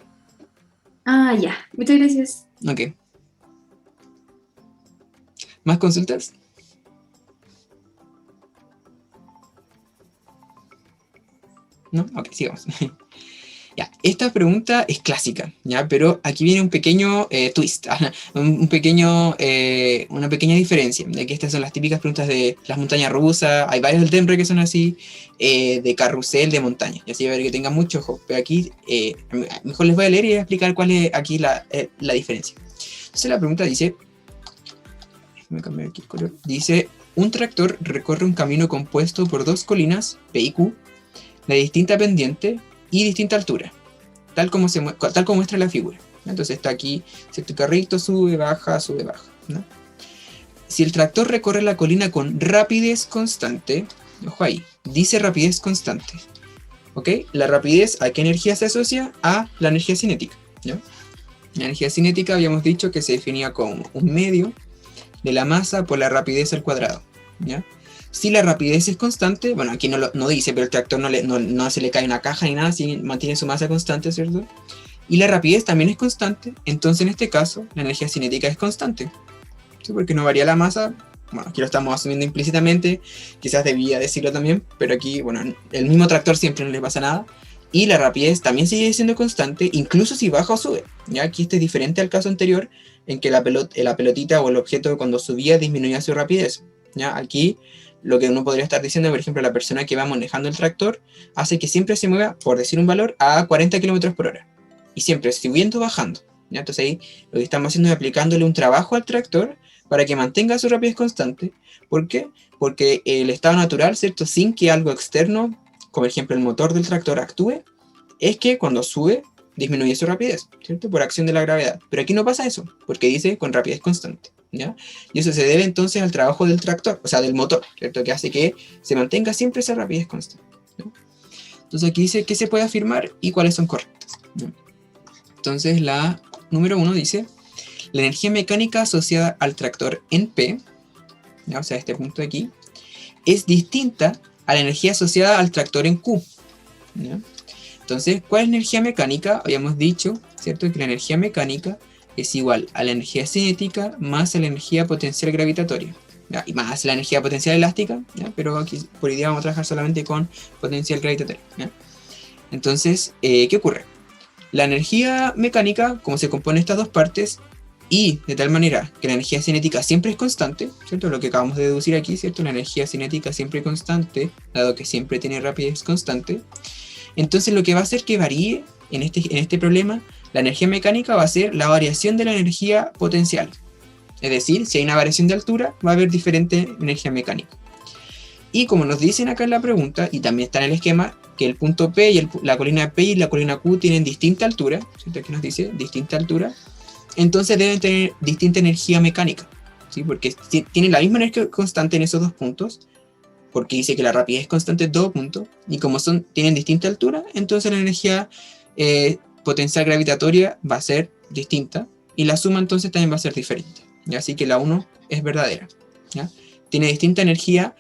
Ah, ya. Muchas gracias.
Ok. ¿Más consultas? ¿No? Ok, sigamos. Ya, esta pregunta es clásica, ¿ya? Pero aquí viene un pequeño twist, una pequeña diferencia, de que estas son las típicas preguntas de las montañas rusas, hay varios del Temple que son así, de carrusel, de montaña, y así va a ver que tengan mucho ojo, pero aquí mejor les voy a leer y voy a explicar cuál es aquí la diferencia. Entonces la pregunta dice, déjame cambiar aquí el color, dice, un tractor recorre un camino compuesto por dos colinas, P y Q, de distinta pendiente y distinta altura, tal como muestra la figura. Entonces está aquí, cierto carrito, sube, baja, ¿no? Si el tractor recorre la colina con rapidez constante, ojo ahí, dice rapidez constante, ¿ok? La rapidez, ¿a qué energía se asocia? A la energía cinética, ¿no? La energía cinética habíamos dicho que se definía como un medio de la masa por la rapidez al cuadrado, ¿ya? Si la rapidez es constante, bueno, aquí no dice, pero el tractor no se le cae una caja ni nada, mantiene su masa constante, ¿cierto? Y la rapidez también es constante, entonces en este caso la energía cinética es constante, ¿sí? Porque no varía la masa, bueno, aquí lo estamos asumiendo implícitamente, quizás debía decirlo también, pero aquí, bueno, el mismo tractor siempre no le pasa nada, y la rapidez también sigue siendo constante, incluso si baja o sube, ¿ya? Aquí este es diferente al caso anterior, en que la pelotita o el objeto cuando subía disminuía su rapidez, ¿ya? Aquí lo que uno podría estar diciendo, por ejemplo, la persona que va manejando el tractor hace que siempre se mueva, por decir un valor, a 40 km por hora. Y siempre subiendo o bajando, ¿ya? Entonces ahí lo que estamos haciendo es aplicándole un trabajo al tractor para que mantenga su rapidez constante. ¿Por qué? Porque el estado natural, ¿cierto? Sin que algo externo, como por ejemplo el motor del tractor, actúe, es que cuando sube, disminuye su rapidez, ¿cierto? Por acción de la gravedad. Pero aquí no pasa eso, porque dice con rapidez constante, ¿ya? Y eso se debe entonces al trabajo del tractor, o sea, del motor, ¿cierto? Que hace que se mantenga siempre esa rapidez constante, ¿no? Entonces aquí dice qué se puede afirmar y cuáles son correctas, ¿no? Entonces la número 1 dice, la energía mecánica asociada al tractor en P, ¿ya? O sea, este punto de aquí, es distinta a la energía asociada al tractor en Q, ¿ya? Entonces, ¿cuál es la energía mecánica? Habíamos dicho, ¿cierto? Que la energía mecánica es igual a la energía cinética más a la energía potencial gravitatoria, ¿ya? Y más la energía potencial elástica, ¿ya? Pero aquí por hoy día vamos a trabajar solamente con potencial gravitatoria, ¿ya? Entonces, ¿qué ocurre? La energía mecánica, como se compone de estas dos partes, y de tal manera que la energía cinética siempre es constante, ¿cierto? Lo que acabamos de deducir aquí, ¿cierto? La energía cinética siempre es constante, dado que siempre tiene rapidez constante. Entonces lo que va a hacer que varíe en este problema, la energía mecánica va a ser la variación de la energía potencial. Es decir, si hay una variación de altura, va a haber diferente energía mecánica. Y como nos dicen acá en la pregunta, y también está en el esquema, que el punto P y la colina P y la colina Q tienen distinta altura, ¿cierto? Aquí nos dice distinta altura, entonces deben tener distinta energía mecánica, ¿sí? Porque tienen la misma energía constante en esos dos puntos, porque dice que la rapidez es constante en todo punto, y como tienen distinta altura, entonces la energía potencial gravitatoria va a ser distinta, y la suma entonces también va a ser diferente, ¿ya? Así que la 1 es verdadera, ¿ya? Tiene distinta energía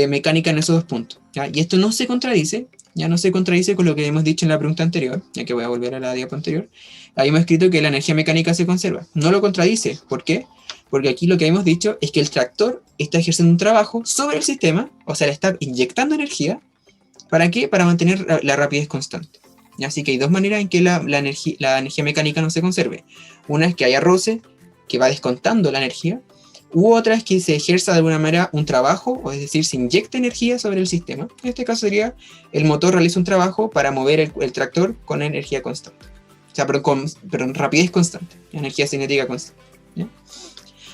mecánica en esos dos puntos, ¿ya? Y esto no se contradice, ya no se contradice con lo que hemos dicho en la pregunta anterior, ya que voy a volver a la diapo anterior. Ahí hemos escrito que la energía mecánica se conserva. No lo contradice. ¿Por qué? Porque aquí lo que hemos dicho es que el tractor está ejerciendo un trabajo sobre el sistema, o sea, le está inyectando energía. ¿Para qué? Para mantener la rapidez constante. Así que hay dos maneras en que la energía mecánica no se conserve. Una es que haya roce, que va descontando la energía, u otra es que se ejerza de alguna manera un trabajo, o es decir, se inyecta energía sobre el sistema. En este caso sería, el motor realiza un trabajo para mover el tractor con energía constante. O sea, pero en rapidez constante, energía cinética constante, ¿ya?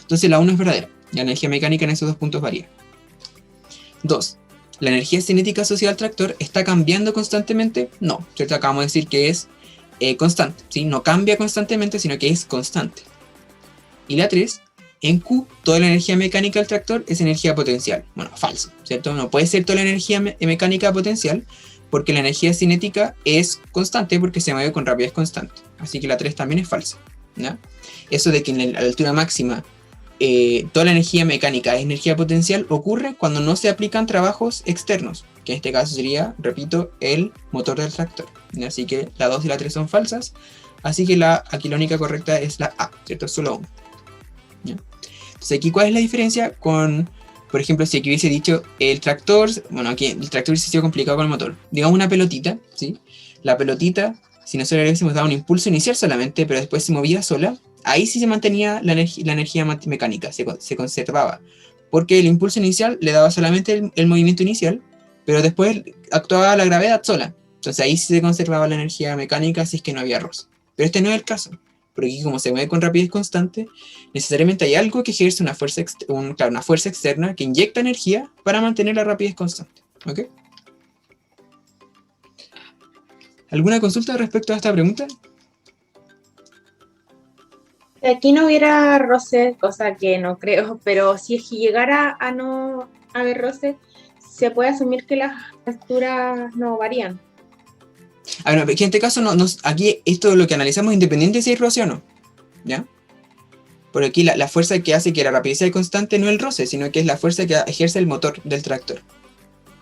Entonces la 1 es verdadera, la energía mecánica en esos dos puntos varía. 2. ¿La energía cinética asociada al tractor está cambiando constantemente? No, ¿cierto? Acabamos de decir que es constante, ¿sí? No cambia constantemente, sino que es constante. Y la 3, en Q, toda la energía mecánica del tractor es energía potencial. Bueno, falso, ¿cierto? No puede ser toda la energía mecánica potencial, porque la energía cinética es constante porque se mueve con rapidez constante. Así que la 3 también es falsa, ¿no? Eso de que en la altura máxima toda la energía mecánica es energía potencial ocurre cuando no se aplican trabajos externos, que en este caso sería, repito, el motor del tractor, ¿no? Así que la 2 y la 3 son falsas, así que aquí la única correcta es la A, ¿cierto? Solo 1. ¿Ya? Entonces aquí, ¿cuál es la diferencia con, por ejemplo, si aquí hubiese dicho el tractor, bueno, aquí el tractor hubiese sido complicado con el motor, digamos una pelotita, ¿sí? La pelotita, si nosotros le hubiésemos dado un impulso inicial solamente, pero después se movía sola, ahí sí se mantenía la energía mecánica, se conservaba, porque el impulso inicial le daba solamente el movimiento inicial, pero después actuaba la gravedad sola, entonces ahí sí se conservaba la energía mecánica si es que no había roce. Pero este no es el caso, porque aquí como se mueve con rapidez constante, necesariamente hay algo que ejerce una fuerza externa que inyecta energía para mantener la rapidez constante, ¿ok? ¿Alguna consulta respecto a esta pregunta?
Si aquí no hubiera roce, cosa que no creo, pero si es que llegara a no haber roce, se puede asumir que las alturas no varían.
A ver, en este caso, aquí esto es lo que analizamos independiente de si hay roce o no, ¿ya? Porque aquí la fuerza que hace que la rapidez sea constante no es el roce, sino que es la fuerza que ejerce el motor del tractor.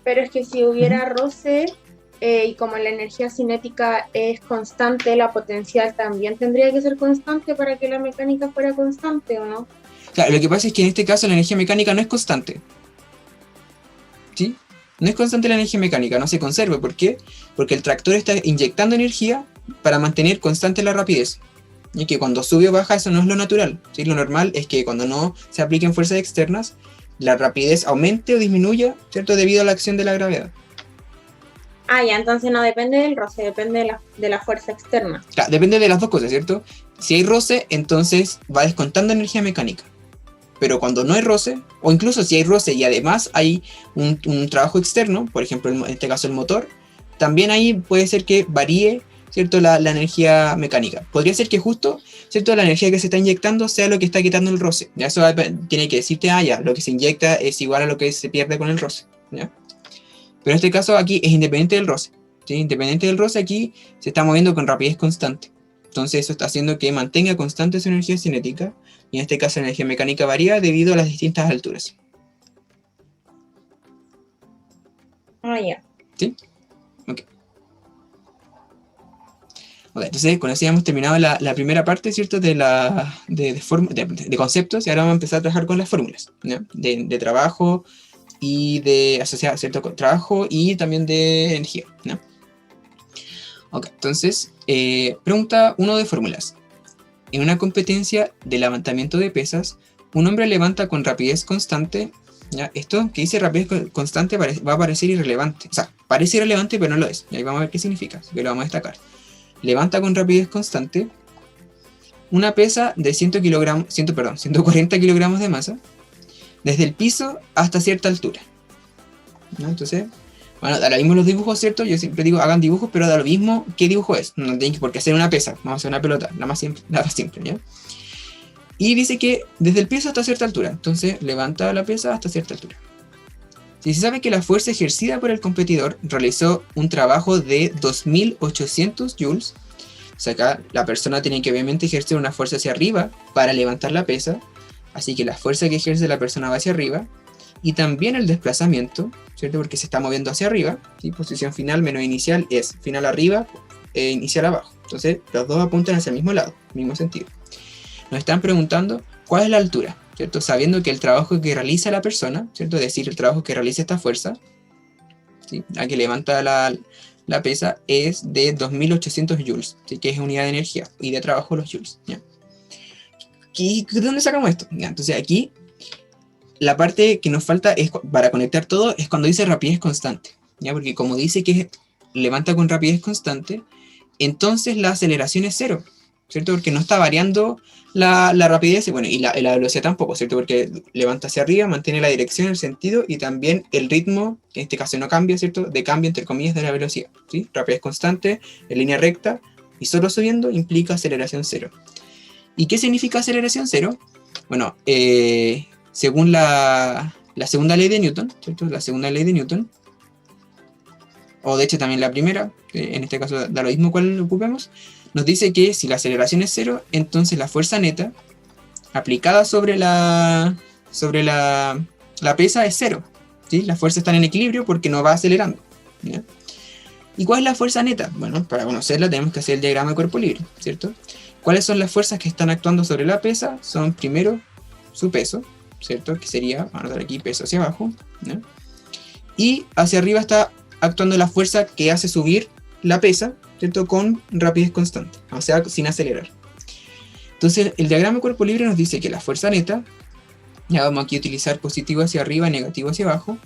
Pero es que si hubiera roce, y como la energía cinética es constante, la potencial también tendría que ser constante para que la mecánica fuera constante, ¿o no?
Claro, lo que pasa es que en este caso la energía mecánica no es constante, ¿sí? No es constante la energía mecánica, no se conserva. ¿Por qué? Porque el tractor está inyectando energía para mantener constante la rapidez. Y que cuando sube o baja eso no es lo natural, ¿sí? Lo normal es que cuando no se apliquen fuerzas externas, la rapidez aumente o disminuya, ¿cierto? Debido a la acción de la gravedad.
Ah, ya, entonces no depende del roce, depende de la fuerza externa.
Claro, depende de las dos cosas, ¿cierto? Si hay roce, entonces va descontando energía mecánica. Pero cuando no hay roce, o incluso si hay roce y además hay un trabajo externo, por ejemplo, en este caso el motor, también ahí puede ser que varíe, ¿cierto? La energía mecánica. Podría ser que justo, ¿cierto? La energía que se está inyectando sea lo que está quitando el roce. Ya eso tiene que decirte, ya, lo que se inyecta es igual a lo que se pierde con el roce, ¿ya? Pero en este caso aquí es independiente del roce, ¿sí? Independiente del roce aquí se está moviendo con rapidez constante. Entonces eso está haciendo que mantenga constante su energía cinética, y en este caso la energía mecánica varía debido a las distintas alturas.
Ah, ya.
¿Sí? Ok. Entonces con eso ya hemos terminado la primera parte, ¿cierto? De conceptos, y ahora vamos a empezar a trabajar con las fórmulas, ¿no? De trabajo y de asociar, ¿cierto? Con trabajo y también de energía, ¿no? Ok, entonces, pregunta 1 de fórmulas. En una competencia de levantamiento de pesas, un hombre levanta con rapidez constante, ¿ya? Esto que dice rapidez constante va a parecer irrelevante, o sea, parece irrelevante pero no lo es, y ahí vamos a ver qué significa, así que lo vamos a destacar. Levanta con rapidez constante una pesa de 140 kilogramos de masa, desde el piso hasta cierta altura, ¿no? Entonces, bueno, da lo mismo los dibujos, ¿cierto? Yo siempre digo, hagan dibujos, pero da lo mismo qué dibujo es. No tienen por qué hacer una pesa, vamos a hacer una pelota, la más simple, ¿ya? Y dice que desde el piso hasta cierta altura, entonces levanta la pesa hasta cierta altura. Si se sabe que la fuerza ejercida por el competidor realizó un trabajo de 2800 joules, o sea, acá la persona tiene que obviamente ejercer una fuerza hacia arriba para levantar la pesa. Así que la fuerza que ejerce la persona va hacia arriba, y también el desplazamiento, ¿cierto? Porque se está moviendo hacia arriba, ¿sí? Posición final menos inicial es final arriba e inicial abajo. Entonces, los dos apuntan hacia el mismo lado, mismo sentido. Nos están preguntando cuál es la altura, ¿cierto? Sabiendo que el trabajo que realiza la persona, ¿cierto? Es decir, el trabajo que realiza esta fuerza, ¿sí? La que levanta la pesa, es de 2800 joules, ¿sí? Que es unidad de energía, y de trabajo los joules, ¿ya? ¿De dónde sacamos esto? ¿Ya? Entonces aquí, la parte que nos falta es, para conectar todo, es cuando dice rapidez constante, ¿ya? Porque como dice que levanta con rapidez constante, entonces la aceleración es cero, ¿cierto? Porque no está variando la rapidez, bueno, y la velocidad tampoco, ¿cierto? Porque levanta hacia arriba, mantiene la dirección, el sentido, y también el ritmo, que en este caso no cambia, ¿cierto? De cambio, entre comillas, de la velocidad, ¿sí? Rapidez constante, en línea recta, y solo subiendo implica aceleración cero. ¿Y qué significa aceleración cero? Bueno, según la segunda ley de Newton, ¿cierto? La segunda ley de Newton, o de hecho también la primera, en este caso da lo mismo cuál ocupemos, nos dice que si la aceleración es cero, entonces la fuerza neta aplicada sobre la pesa es cero, ¿sí? Las fuerzas están en equilibrio porque no va acelerando, ¿ya? ¿Y cuál es la fuerza neta? Bueno, para conocerla tenemos que hacer el diagrama de cuerpo libre, ¿cierto? ¿Cuáles son las fuerzas que están actuando sobre la pesa? Son primero su peso, ¿cierto? Que sería, vamos a anotar aquí, peso hacia abajo, ¿ya? Y hacia arriba está actuando la fuerza que hace subir la pesa, ¿cierto? Con rapidez constante, o sea, sin acelerar. Entonces, el diagrama de cuerpo libre nos dice que la fuerza neta, ya vamos aquí a utilizar positivo hacia arriba, negativo hacia abajo,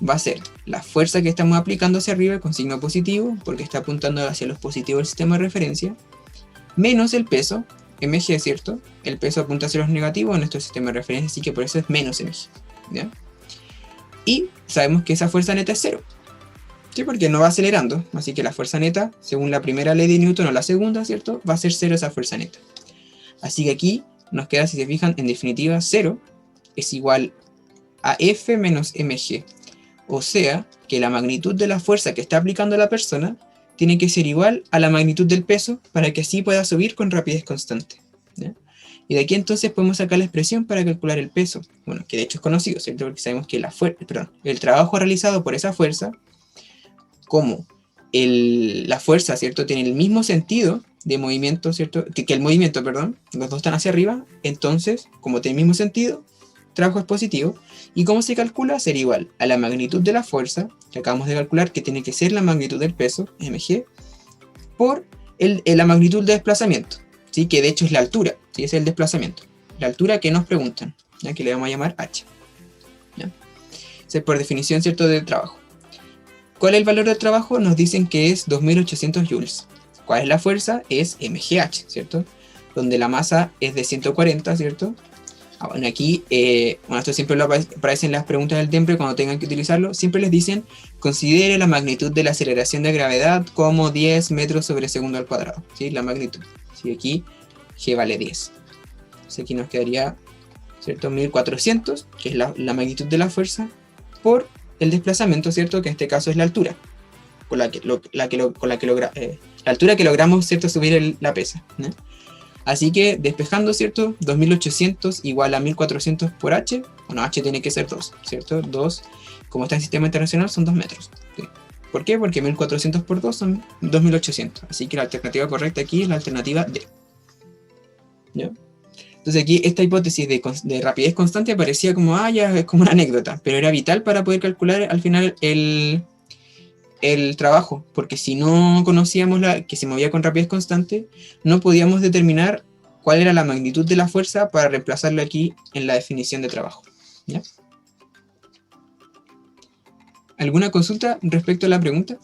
va a ser la fuerza que estamos aplicando hacia arriba con signo positivo, porque está apuntando hacia los positivos del sistema de referencia, menos el peso, mg, ¿cierto? El peso apunta hacia los negativos en nuestro sistema de referencia, así que por eso es menos mg, ¿ya? Y sabemos que esa fuerza neta es cero, ¿sí? Porque no va acelerando, así que la fuerza neta, según la primera ley de Newton o la segunda, ¿cierto? Va a ser cero esa fuerza neta. Así que aquí nos queda, si se fijan, en definitiva, 0 es igual a F menos mg. O sea, que la magnitud de la fuerza que está aplicando la persona tiene que ser igual a la magnitud del peso para que así pueda subir con rapidez constante, ¿ya? Y de aquí entonces podemos sacar la expresión para calcular el peso. Bueno, que de hecho es conocido, ¿cierto? Porque sabemos que el trabajo realizado por esa fuerza, como la fuerza, ¿cierto? Tiene el mismo sentido de movimiento, ¿cierto? Que el movimiento, perdón, los dos están hacia arriba, entonces, como tiene el mismo sentido, trabajo es positivo, y cómo se calcula, sería igual a la magnitud de la fuerza, que acabamos de calcular, que tiene que ser la magnitud del peso, mg, por la magnitud de desplazamiento, ¿sí? Que de hecho es la altura, ¿sí? Es el desplazamiento, la altura que nos preguntan, ¿ya? Que le vamos a llamar h, ¿ya? Es por definición, ¿cierto?, del trabajo. ¿Cuál es el valor del trabajo? Nos dicen que es 2800 joules. ¿Cuál es la fuerza? Es mgh, ¿cierto? Donde la masa es de 140, ¿cierto? Bueno, aquí, esto siempre lo aparece en las preguntas del TEMPRE cuando tengan que utilizarlo. Siempre les dicen, considere la magnitud de la aceleración de gravedad como 10 metros sobre segundo al cuadrado, ¿sí? La magnitud. ¿Sí? Aquí, g vale 10. Entonces aquí nos quedaría, ¿cierto? 1400, que es la magnitud de la fuerza, por el desplazamiento, ¿cierto? Que en este caso es la altura, la altura que logramos, ¿cierto?, subir la pesa, ¿no? Así que, despejando, ¿cierto? 2800 igual a 1400 por h. Bueno, h tiene que ser 2, ¿cierto? 2, como está en sistema internacional, son 2 metros, ¿sí? ¿Por qué? Porque 1400 por 2 son 2800. Así que la alternativa correcta aquí es la alternativa D, ¿ya? Entonces aquí esta hipótesis de rapidez constante parecía como, ya es como una anécdota, pero era vital para poder calcular al final el trabajo, porque si no conocíamos que se movía con rapidez constante, no podíamos determinar cuál era la magnitud de la fuerza para reemplazarlo aquí en la definición de trabajo, ¿ya? ¿Alguna consulta respecto a la pregunta?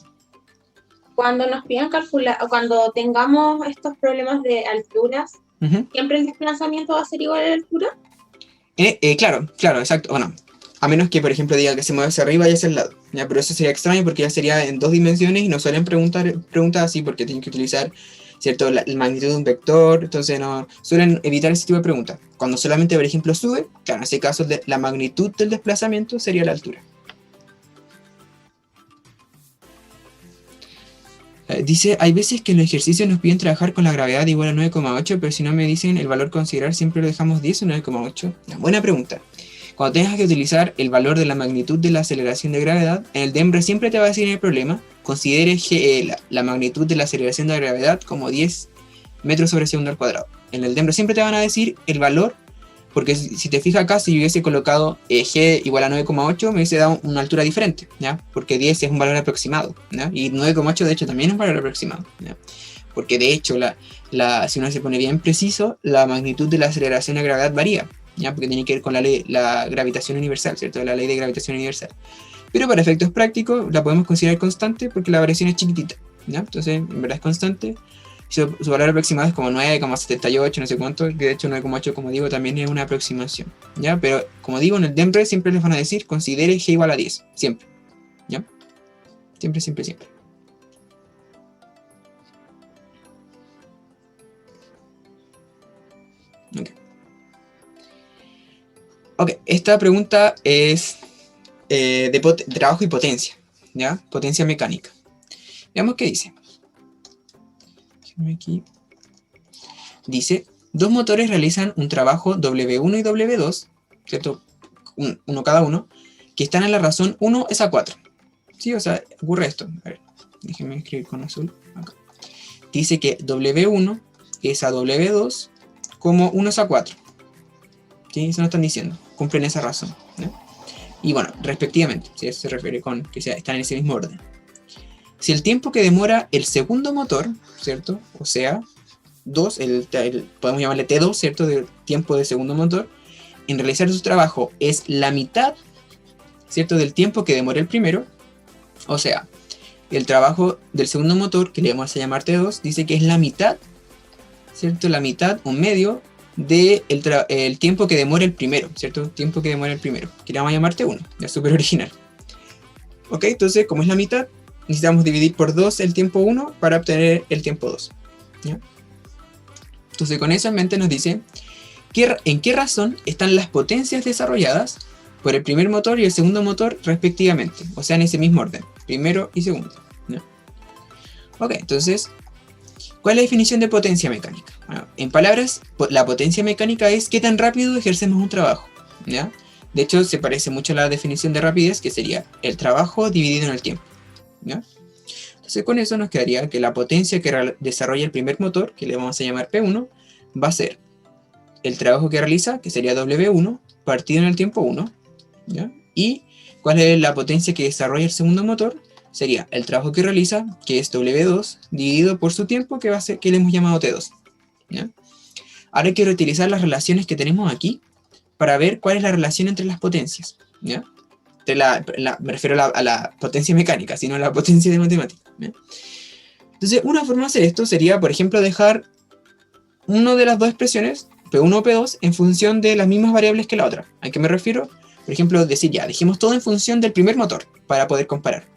Cuando nos pidan calcular, o cuando tengamos estos problemas de alturas, ¿siempre el desplazamiento va a ser igual a la altura?
Claro, exacto. Bueno, a menos que, por ejemplo, diga que se mueve hacia arriba y hacia el lado, ¿ya? Pero eso sería extraño porque ya sería en 2 dimensiones y no suelen preguntas así porque tienen que utilizar, ¿cierto?, la magnitud de un vector. Entonces no suelen evitar ese tipo de preguntas. Cuando solamente, por ejemplo, sube, claro, en ese caso la magnitud del desplazamiento sería la altura. Dice, hay veces que en los ejercicios nos piden trabajar con la gravedad igual a 9,8, pero si no me dicen el valor considerar, siempre lo dejamos 10 o 9,8. Buena pregunta. cuando tengas que utilizar el valor de la magnitud de la aceleración de gravedad, en el DEMRE siempre te va a decir en el problema, considere la magnitud de la aceleración de gravedad como 10 metros sobre segundo al cuadrado. En el DEMRE siempre te van a decir el valor, porque si te fijas acá, si yo hubiese colocado g igual a 9,8, me hubiese dado una altura diferente, ¿ya? Porque 10 es un valor aproximado, ¿ya? Y 9,8 de hecho también es un valor aproximado, ¿ya? Porque de hecho, si uno se pone bien preciso, la magnitud de la aceleración de gravedad varía, ¿ya? Porque tiene que ver con la gravitación universal, ¿cierto? La ley de gravitación universal. Pero para efectos prácticos la podemos considerar constante porque la variación es chiquitita, ¿ya? Entonces, en verdad es constante. Su valor aproximado es como 9,78, no sé cuánto, que de hecho 9,8, como digo, también es una aproximación, ¿ya? Pero, como digo, en el DEMRE siempre les van a decir, considere g igual a 10, siempre, ¿ya? Siempre, siempre, siempre. Ok, esta pregunta es de trabajo y potencia, ¿ya? Potencia mecánica. Veamos qué dice. Aquí. Dice, dos motores realizan un trabajo W1 y W2, ¿cierto? Uno cada uno, que están en la razón 1 es a 4. ¿Sí? O sea, ocurre esto. A ver, déjenme escribir con azul. Acá. Dice que W1 es a W2 como 1 es a 4. ¿Sí? Eso nos están diciendo. Cumplen esa razón, ¿no? Y bueno, respectivamente, ¿sí? Eso se refiere con que están en ese mismo orden. Si el tiempo que demora el segundo motor, ¿cierto? O sea, 2, podemos llamarle T2, ¿cierto? Del tiempo del segundo motor, en realizar su trabajo es la mitad, ¿cierto? Del tiempo que demora el primero. O sea, el trabajo del segundo motor, que le vamos a llamar T2, dice que es la mitad, ¿cierto? La mitad, un medio, del el tiempo que demora el primero, ¿cierto? Tiempo que demora el primero, que le vamos a llamar T1, ya súper original. Ok, entonces, como es la mitad, necesitamos dividir por 2 el tiempo 1 para obtener el tiempo 2, ¿ya? Entonces con eso en mente nos dice en qué razón están las potencias desarrolladas por el primer motor y el segundo motor respectivamente, o sea en ese mismo orden, primero y segundo, ¿ya? Ok, entonces, ¿cuál es la definición de potencia mecánica? Bueno, en palabras, la potencia mecánica es qué tan rápido ejercemos un trabajo, ¿ya? De hecho se parece mucho a la definición de rapidez, que sería el trabajo dividido en el tiempo, ¿ya? Entonces con eso nos quedaría que la potencia que desarrolla el primer motor, que le vamos a llamar P1, va a ser el trabajo que realiza, que sería W1, partido en el tiempo 1, ¿ya? Y cuál es la potencia que desarrolla el segundo motor, sería el trabajo que realiza, que es W2, dividido por su tiempo, que va a ser, que le hemos llamado T2, ¿ya? Ahora hay que reutilizar las relaciones que tenemos aquí, para ver cuál es la relación entre las potencias, ¿ya? Me refiero a la potencia mecánica, sino a la potencia de matemática, ¿ya? Entonces, una forma de hacer esto sería, por ejemplo, dejar una de las dos expresiones, P1 o P2, en función de las mismas variables que la otra. ¿A qué me refiero? Por ejemplo, decir ya, dejemos todo en función del primer motor, para poder comparar,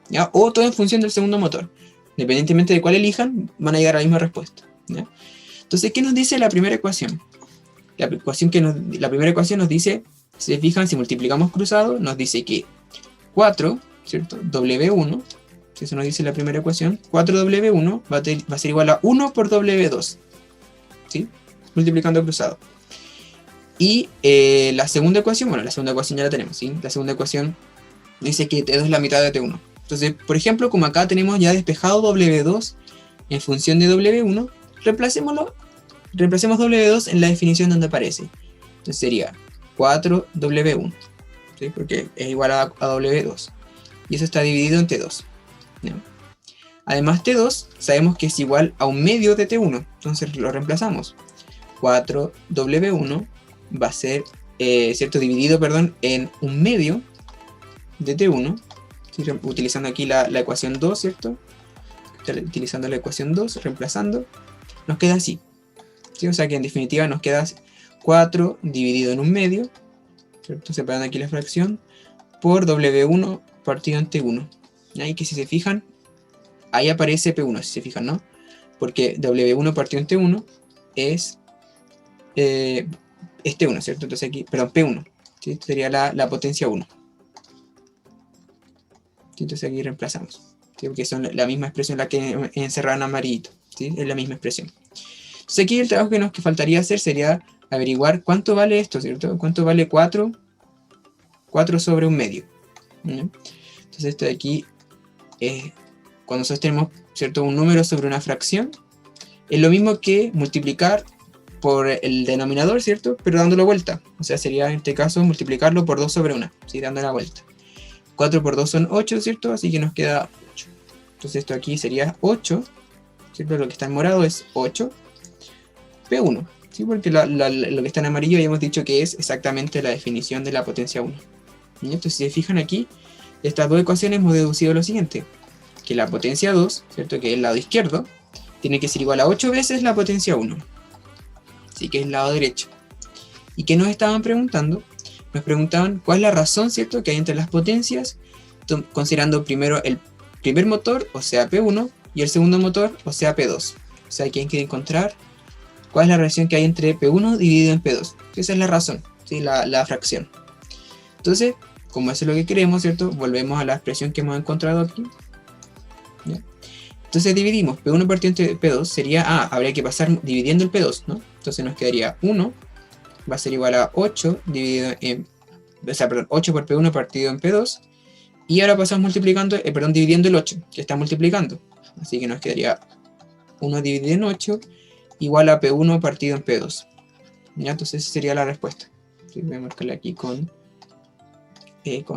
¿ya? O todo en función del segundo motor. Independientemente de cuál elijan, van a llegar a la misma respuesta, ¿ya? Entonces, ¿qué nos dice la primera ecuación? La primera ecuación nos dice, si se fijan, si multiplicamos cruzado, nos dice que 4, ¿cierto? W1, si eso nos dice la primera ecuación, 4W1 va a ser igual a 1 por W2, ¿sí? Multiplicando cruzado. Y la segunda ecuación, bueno, la segunda ecuación ya la tenemos, ¿sí? La segunda ecuación dice que T2 es la mitad de T1. Entonces, por ejemplo, como acá tenemos ya despejado W2 en función de W1, reemplacemos W2 en la definición donde aparece. Entonces sería 4W1, ¿sí? Porque es igual a W2. Y eso está dividido en T2, ¿no? Además T2 sabemos que es igual a un medio de T1. Entonces lo reemplazamos. 4W1 va a ser, ¿cierto? Dividido, perdón, en un medio de T1. ¿Sí? Utilizando aquí la ecuación 2, ¿cierto? Utilizando la ecuación 2, reemplazando. Nos queda así, ¿sí? O sea que en definitiva nos queda 4 dividido en un medio, ¿cierto? Separando aquí la fracción, por W1 partido en T1. Ahí que si se fijan, ahí aparece P1, si se fijan, ¿no? Porque W1 partido en T1 es T1, ¿cierto? Entonces aquí, perdón, P1, ¿sí? Esto sería la potencia 1. ¿Sí? Entonces aquí reemplazamos, ¿sí? Porque son la misma expresión la que encerrada en amarillito, ¿sí? Es la misma expresión. Entonces aquí el trabajo que faltaría hacer sería averiguar cuánto vale esto, ¿cierto? Cuánto vale 4 4 sobre un medio. ¿Ya? Entonces esto de aquí es cuando nosotros tenemos, ¿cierto?, un número sobre una fracción, es lo mismo que multiplicar por el denominador, ¿cierto?, pero dándolo vuelta. O sea, sería en este caso multiplicarlo por 2 sobre 1, ¿sí?, dando la vuelta. 4 por 2 son 8, ¿cierto? Así que nos queda 8. Entonces esto aquí sería 8, ¿cierto? Lo que está en morado es 8 P1, ¿sí? Porque lo que está en amarillo ya hemos dicho que es exactamente la definición de la potencia 1. ¿Y? Entonces si se fijan aquí, de estas dos ecuaciones hemos deducido lo siguiente, que la potencia 2, ¿cierto?, que es el lado izquierdo, tiene que ser igual a 8 veces la potencia 1. Así que es el lado derecho. ¿Y qué nos estaban preguntando? Nos preguntaban cuál es la razón, ¿cierto?, que hay entre las potencias, considerando primero el primer motor, o sea P1, y el segundo motor, o sea P2. O sea, aquí hay que encontrar cuál es la relación que hay entre P1 dividido en P2. Esa es la razón, ¿sí?, la fracción. Entonces, como eso es lo que queremos, ¿cierto?, volvemos a la expresión que hemos encontrado aquí. ¿Ya? Entonces dividimos P1 partido entre P2, sería, habría que pasar dividiendo el P2, ¿no? Entonces nos quedaría 1, va a ser igual a 8 dividido en, o sea, perdón, 8 por P1 partido en P2, y ahora pasamos multiplicando, dividiendo el 8, que está multiplicando. Así que nos quedaría 1 dividido en 8, igual a P1 partido en P2. ¿Ya? Entonces esa sería la respuesta. ¿Sí? Voy a marcarle aquí con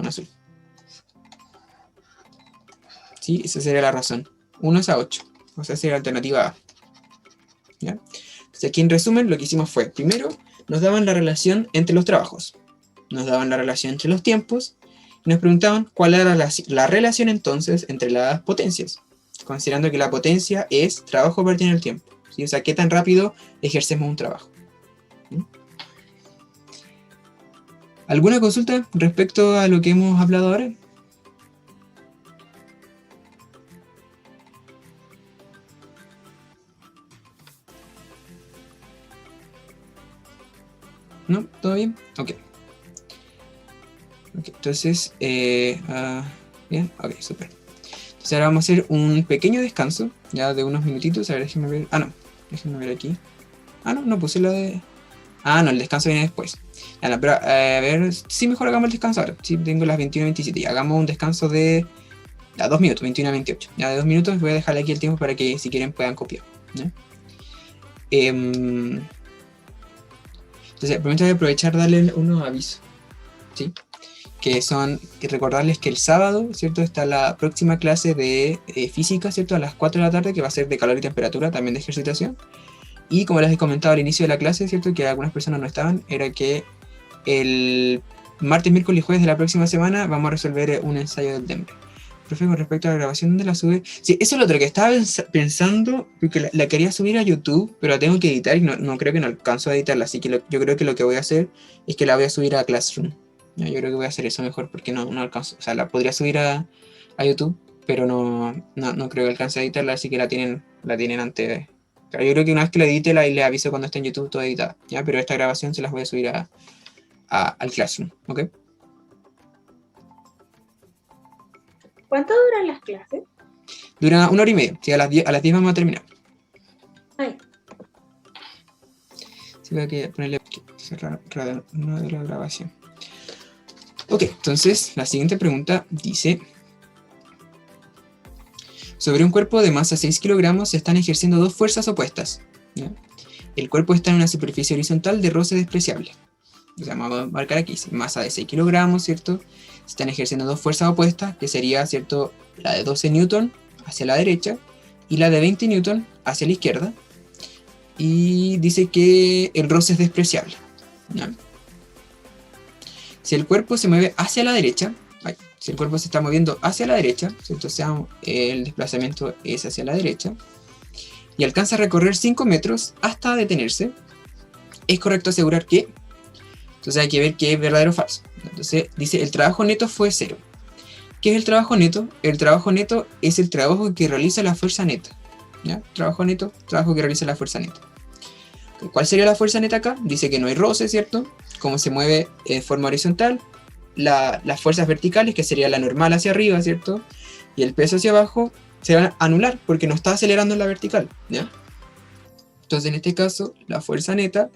azul. ¿Sí? Esa sería la razón. 1 es a 8. O sea, sería la alternativa A. ¿Ya? Entonces aquí en resumen lo que hicimos fue, primero, nos daban la relación entre los trabajos. Nos daban la relación entre los tiempos. Y nos preguntaban cuál era la relación entonces entre las potencias. Considerando que la potencia es trabajo partido en el tiempo. ¿Sí? O sea, qué tan rápido ejercemos un trabajo. ¿Sí? ¿Alguna consulta respecto a lo que hemos hablado ahora? ¿No? ¿Todo bien? Ok. Entonces, bien, ok, súper. Entonces ahora vamos a hacer un pequeño descanso, ya de unos minutitos. A ver, déjenme ver. No, déjenme ver aquí. No puse lo de... no, el descanso viene después. No, pero, a ver, sí, mejor hagamos el descanso ahora. Sí, tengo las 21:27. Y hagamos un descanso de 2 minutos, 21:28. Ya de 2 minutos voy a dejarle aquí el tiempo para que si quieren puedan copiar. ¿Ya? Entonces, primero voy a aprovechar darle unos avisos, ¿sí? Que son recordarles que el sábado, ¿cierto?, está la próxima clase de física, ¿cierto?, a las 4 de la tarde, que va a ser de calor y temperatura, también de ejercitación. Y como les he comentado al inicio de la clase, ¿cierto?, que algunas personas no estaban, era que el martes, miércoles y jueves de la próxima semana vamos a resolver un ensayo del DEMRE. Profe, con respecto a la grabación, ¿dónde la sube? Sí, eso es lo otro que estaba pensando, porque la quería subir a YouTube, pero la tengo que editar y no creo que no alcanzo a editarla, así que yo creo que lo que voy a hacer es que la voy a subir a Classroom. Yo creo que voy a hacer eso mejor, porque no alcanzo, o sea, la podría subir a YouTube, pero no creo que alcance a editarla, así que la tienen antes. Claro, yo creo que una vez que la edite, le aviso cuando esté en YouTube toda editada, ¿ya? Pero esta grabación se las voy a subir al Classroom, ¿ok?
¿Cuánto duran las clases?
Dura 1 hora y media, sí, a las 10 vamos a terminar.
Ay.
Sí, voy a ponerle cerrar una de la grabación. Ok, entonces la siguiente pregunta dice: sobre un cuerpo de masa 6 kilogramos se están ejerciendo dos fuerzas opuestas, ¿ya? El cuerpo está en una superficie horizontal de roce despreciable. O sea, vamos a marcar aquí, masa de 6 kilogramos, ¿cierto? Se están ejerciendo dos fuerzas opuestas, que sería, ¿cierto?, la de 12 newton hacia la derecha y la de 20 newton hacia la izquierda. Y dice que el roce es despreciable, ¿ya? Si el cuerpo se mueve hacia la derecha, si el cuerpo se está moviendo hacia la derecha, ¿cierto?, o sea, el desplazamiento es hacia la derecha, y alcanza a recorrer 5 metros hasta detenerse, es correcto asegurar que... Entonces hay que ver qué es verdadero o falso. Entonces dice, el trabajo neto fue 0. ¿Qué es el trabajo neto? El trabajo neto es el trabajo que realiza la fuerza neta, ¿ya? Trabajo neto, trabajo que realiza la fuerza neta. ¿Cuál sería la fuerza neta acá? Dice que no hay roce, ¿cierto? Como se mueve de forma horizontal, las fuerzas verticales, que sería la normal hacia arriba, ¿cierto?, y el peso hacia abajo, se van a anular porque no está acelerando en la vertical, ¿ya? Entonces en este caso, la fuerza neta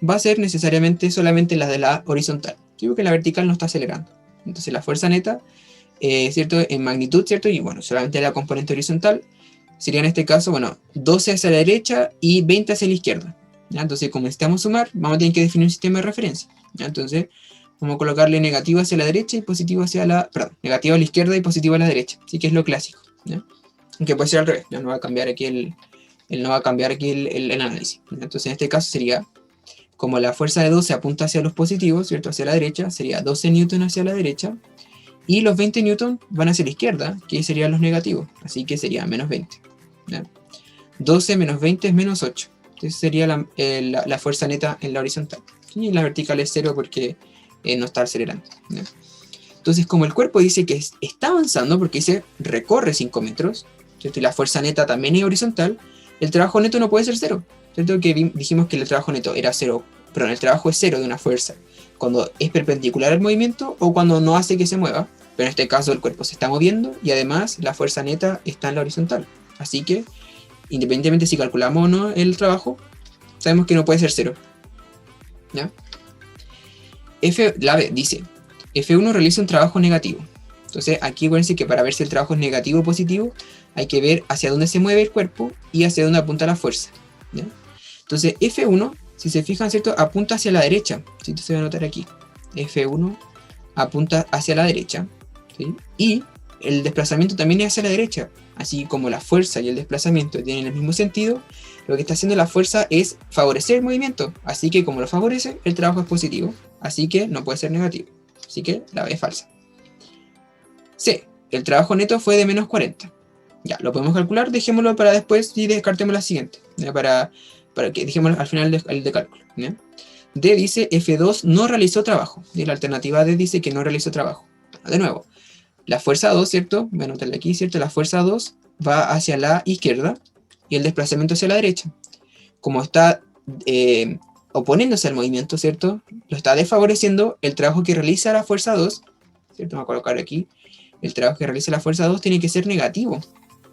va a ser necesariamente solamente la de la horizontal, ¿sí? Porque la vertical no está acelerando. Entonces la fuerza neta, ¿cierto? En magnitud, ¿cierto? Y bueno, solamente la componente horizontal sería en este caso, bueno, 12 hacia la derecha y 20 hacia la izquierda. ¿Ya? Entonces, como necesitamos sumar, vamos a tener que definir un sistema de referencia. ¿Ya? Entonces, vamos a colocarle negativo hacia la derecha y positivo hacia la... Perdón, negativo a la izquierda y positivo a la derecha. Así que es lo clásico. ¿Ya? Aunque puede ser al revés. ¿Ya? No va a cambiar aquí el análisis. ¿Ya? Entonces, en este caso sería, como la fuerza de 12 apunta hacia los positivos, ¿cierto? Hacia la derecha, sería 12 newton hacia la derecha. Y los 20 newton van hacia la izquierda, que serían los negativos. Así que sería menos 20. ¿Ya? 12 menos 20 es menos 8. Entonces sería la fuerza neta en la horizontal. Y en la vertical es 0 porque no está acelerando. ¿Ya? Entonces, como el cuerpo dice que está avanzando, porque dice recorre 5 metros, ¿cierto? Y la fuerza neta también es horizontal, el trabajo neto no puede ser 0. ¿Cierto? Que dijimos que el trabajo neto era 0, pero el trabajo es 0 de una fuerza cuando es perpendicular al movimiento o cuando no hace que se mueva. Pero en este caso el cuerpo se está moviendo y además la fuerza neta está en la horizontal. Así que, independientemente si calculamos o no el trabajo, sabemos que no puede ser 0. ¿Ya? La B dice, F1 realiza un trabajo negativo. Entonces aquí acuérdense que para ver si el trabajo es negativo o positivo, hay que ver hacia dónde se mueve el cuerpo y hacia dónde apunta la fuerza. ¿Ya? Entonces F1, si se fijan, ¿cierto? Apunta hacia la derecha. ¿Sí? Entonces se va a notar aquí. F1 apunta hacia la derecha. ¿Sí? Y el desplazamiento también es hacia la derecha. Así como la fuerza y el desplazamiento tienen el mismo sentido, lo que está haciendo la fuerza es favorecer el movimiento. Así que como lo favorece, el trabajo es positivo. Así que no puede ser negativo. Así que la B es falsa. C. El trabajo neto fue de menos 40. Ya, lo podemos calcular, dejémoslo para después y descartemos la siguiente. ¿Ya? Para que dejémoslo al final el de cálculo. ¿Ya? D dice F2 no realizó trabajo. Y la alternativa D dice que no realizó trabajo. De nuevo, la fuerza 2, ¿cierto? Voy a anotarle aquí, ¿cierto? La fuerza 2 va hacia la izquierda y el desplazamiento hacia la derecha. Como está oponiéndose al movimiento, ¿cierto? Lo está desfavoreciendo, el trabajo que realiza la fuerza 2, ¿cierto? Voy a colocar aquí, el trabajo que realiza la fuerza 2 tiene que ser negativo,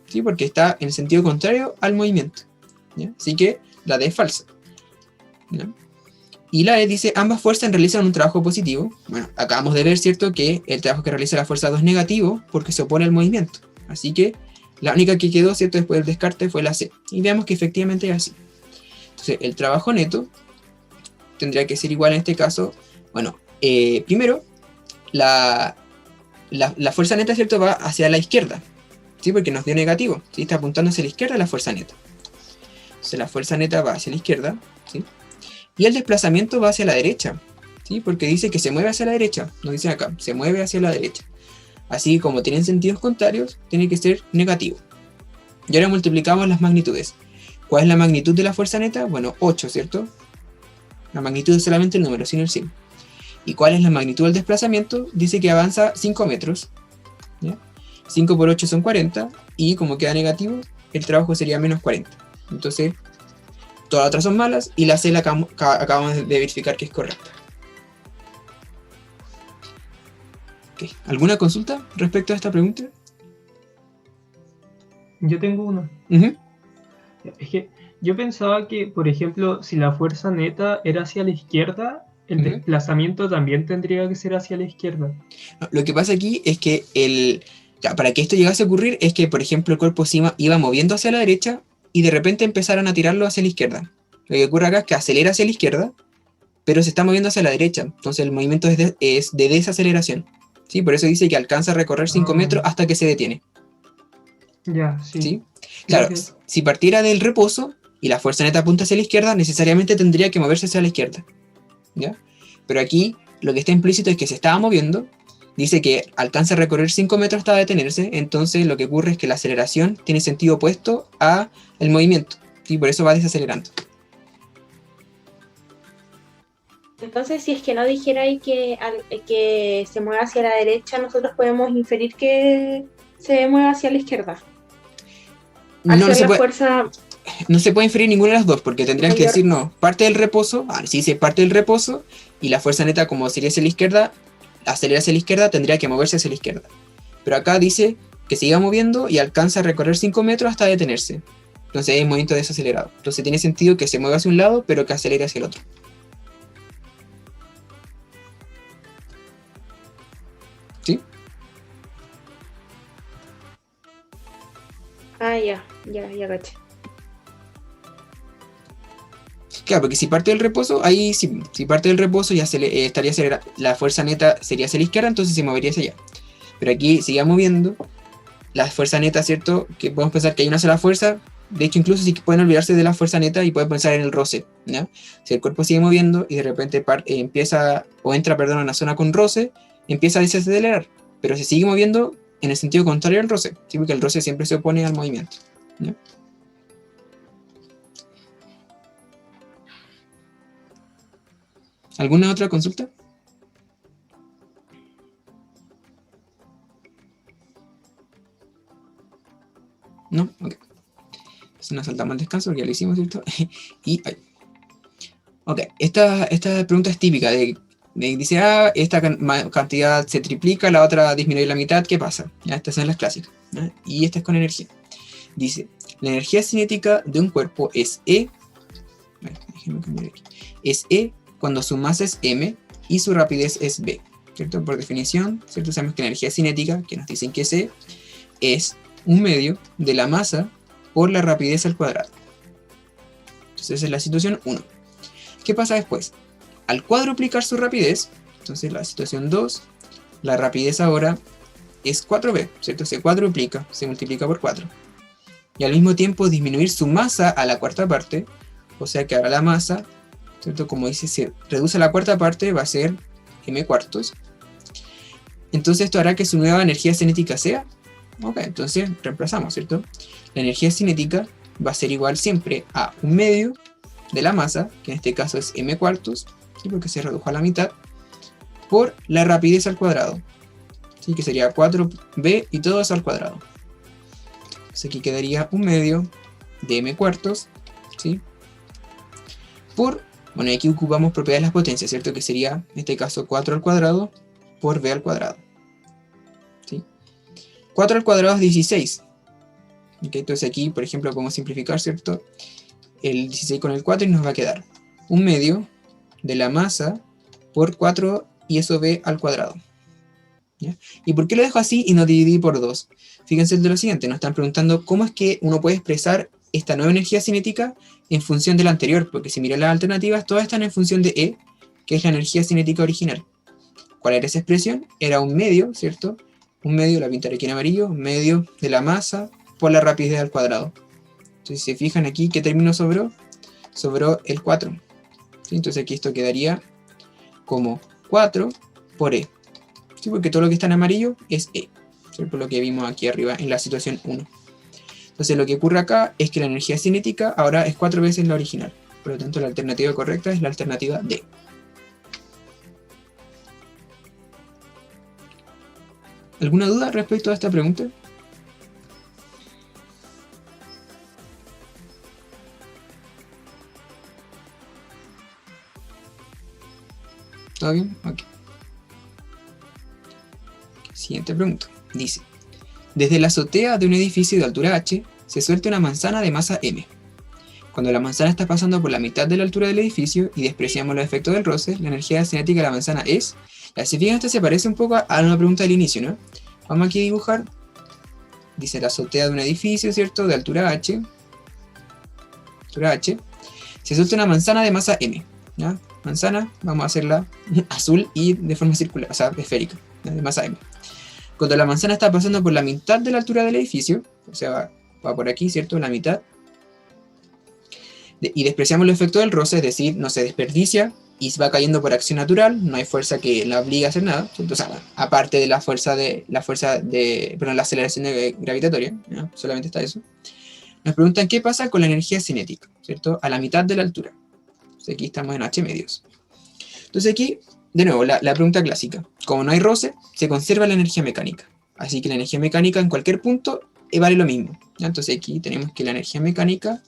¿sí? Porque está en el sentido contrario al movimiento. ¿Ya? Así que la D es falsa. ¿Ya? Y la E dice, ambas fuerzas realizan un trabajo positivo. Bueno, acabamos de ver, ¿cierto? Que el trabajo que realiza la fuerza 2 es negativo porque se opone al movimiento. Así que la única que quedó, ¿cierto? Después del descarte fue la C. Y veamos que efectivamente es así. Entonces, el trabajo neto tendría que ser igual en este caso. Bueno, primero, la fuerza neta, ¿cierto? Va hacia la izquierda, ¿sí? Porque nos dio negativo, ¿sí? Está apuntando hacia la izquierda la fuerza neta. Entonces la fuerza neta va hacia la izquierda, ¿sí? Y el desplazamiento va hacia la derecha, ¿sí? Porque dice que se mueve hacia la derecha, nos dice acá, se mueve hacia la derecha. Así como tienen sentidos contrarios, tiene que ser negativo. Y ahora multiplicamos las magnitudes. ¿Cuál es la magnitud de la fuerza neta? Bueno, 8, ¿cierto? La magnitud es solamente el número, sin el signo. ¿Y cuál es la magnitud del desplazamiento? Dice que avanza 5 metros. ¿Ya? 5 por 8 son 40. Y como queda negativo, el trabajo sería menos 40. Entonces, todas las otras son malas. Y la C la acabamos de verificar que es correcta. Okay. ¿Alguna consulta respecto a esta pregunta?
Yo tengo una. Es que yo pensaba que, por ejemplo, si la fuerza neta era hacia la izquierda, el desplazamiento también tendría que ser hacia la izquierda.
No, lo que pasa aquí es que para que esto llegase a ocurrir es que, por ejemplo, el cuerpo iba moviendo hacia la derecha y de repente empezaron a tirarlo hacia la izquierda. Lo que ocurre acá es que acelera hacia la izquierda, pero se está moviendo hacia la derecha. Entonces el movimiento es de desaceleración. ¿Sí? Por eso dice que alcanza a recorrer 5 metros hasta que se detiene.
Ya, sí.
¿Sí? Claro, si partiera del reposo y la fuerza neta apunta hacia la izquierda, necesariamente tendría que moverse hacia la izquierda. ¿Ya? Pero aquí lo que está implícito es que se estaba moviendo, dice que alcanza a recorrer 5 metros hasta detenerse, entonces lo que ocurre es que la aceleración tiene sentido opuesto al movimiento, y por eso va desacelerando.
Entonces, si es que no dijera ahí que se mueve hacia la derecha, nosotros podemos inferir que se mueve hacia la izquierda.
No se puede inferir ninguna de las dos, porque tendrían que decir, no, parte del reposo, si dice parte del reposo, y la fuerza neta como sería hacia la izquierda, acelera hacia la izquierda, tendría que moverse hacia la izquierda. Pero acá dice que se iba moviendo y alcanza a recorrer 5 metros hasta detenerse. Entonces es un movimiento desacelerado. Entonces tiene sentido que se mueva hacia un lado, pero que acelere hacia el otro.
Ah, ya caché.
Claro, porque si parte del reposo, ahí sí, si parte del reposo ya estaría la fuerza neta sería hacia la izquierda, entonces se movería hacia allá. Pero aquí sigue moviendo la fuerza neta, ¿cierto? Que podemos pensar que hay una sola fuerza. De hecho, incluso sí que pueden olvidarse de la fuerza neta y pueden pensar en el roce, ¿no? Si el cuerpo sigue moviendo y de repente entra a una zona con roce, empieza a desacelerar, pero se sigue moviendo en el sentido contrario al roce, ¿sí? Porque el roce siempre se opone al movimiento, ¿no? ¿Alguna otra consulta? ¿No? Ok. Entonces nos saltamos al descanso porque ya lo hicimos, ¿cierto? Y ahí. Ok, esta pregunta es típica. Dice, esta cantidad se triplica, la otra disminuye la mitad, ¿qué pasa? Ya, estas son las clásicas, ¿no? Y esta es con energía. Dice, la energía cinética de un cuerpo es E. Déjenme cambiar aquí. Es E cuando su masa es m y su rapidez es v, ¿cierto? Por definición, ¿cierto? Sabemos que la energía cinética, que nos dicen que es E, es un medio de la masa por la rapidez al cuadrado. Entonces esa es la situación 1. ¿Qué pasa después? Al cuadruplicar su rapidez, entonces la situación 2, la rapidez ahora es 4v, ¿cierto? Se cuadruplica, se multiplica por 4. Y al mismo tiempo disminuir su masa a la cuarta parte, o sea que ahora la masa, ¿cierto? Como dice, se reduce a la cuarta parte, va a ser m cuartos. Entonces esto hará que su nueva energía cinética sea, ok, entonces reemplazamos, ¿cierto? La energía cinética va a ser igual siempre a un medio de la masa, que en este caso es m cuartos, ¿sí? Porque se redujo a la mitad, por la rapidez al cuadrado, ¿sí? Que sería 4b y todo eso al cuadrado. Entonces aquí quedaría un medio de m cuartos, ¿sí? Por, bueno, aquí ocupamos propiedades de las potencias, ¿cierto? Que sería, en este caso, 4 al cuadrado por b al cuadrado, ¿sí? 4 al cuadrado es 16. ¿Okay? Entonces aquí, por ejemplo, podemos simplificar, ¿cierto? El 16 con el 4 y nos va a quedar un medio de la masa por 4 y eso b al cuadrado. ¿Ya? ¿Y por qué lo dejo así y no dividí por 2? Fíjense de lo siguiente, nos están preguntando cómo es que uno puede expresar esta nueva energía cinética en función de la anterior, porque si miran las alternativas, todas están en función de E, que es la energía cinética original. ¿Cuál era esa expresión? Era un medio, ¿cierto? Un medio, la pintaré aquí en amarillo, un medio de la masa por la rapidez al cuadrado. Entonces, si se fijan aquí, ¿qué término sobró? Sobró el 4. ¿Sí? Entonces aquí esto quedaría como 4 por E. ¿Sí? Porque todo lo que está en amarillo es E. ¿Sí? Por lo que vimos aquí arriba en la situación 1. Entonces lo que ocurre acá es que la energía cinética ahora es 4 veces la original. Por lo tanto la alternativa correcta es la alternativa D. ¿Alguna duda respecto a esta pregunta? ¿Todo bien? Ok. Siguiente pregunta. Dice, desde la azotea de un edificio de altura h, se suelta una manzana de masa m. Cuando la manzana está pasando por la mitad de la altura del edificio y despreciamos los efectos del roce, la energía cinética de la manzana es... Si fijan, esto se parece un poco a una pregunta del inicio, ¿no? Vamos aquí a dibujar. Dice la azotea de un edificio, ¿cierto? De altura h. Altura h. Se suelta una manzana de masa m. ¿Ya? Manzana, vamos a hacerla azul y de forma circular, o sea, esférica, ¿no? De masa m. Cuando la manzana está pasando por la mitad de la altura del edificio, o sea, va por aquí, ¿cierto? La mitad. Y despreciamos el efecto del roce, es decir, no se desperdicia y va cayendo por acción natural, no hay fuerza que la obligue a hacer nada, ¿cierto? O sea, aparte de la aceleración gravitatoria, ¿no? Solamente está eso. Nos preguntan qué pasa con la energía cinética, ¿cierto? A la mitad de la altura. Entonces aquí estamos en h medios. Entonces aquí, de nuevo, la pregunta clásica. Como no hay roce, se conserva la energía mecánica. Así que la energía mecánica en cualquier punto vale lo mismo, ¿ya? Entonces aquí tenemos que la energía mecánica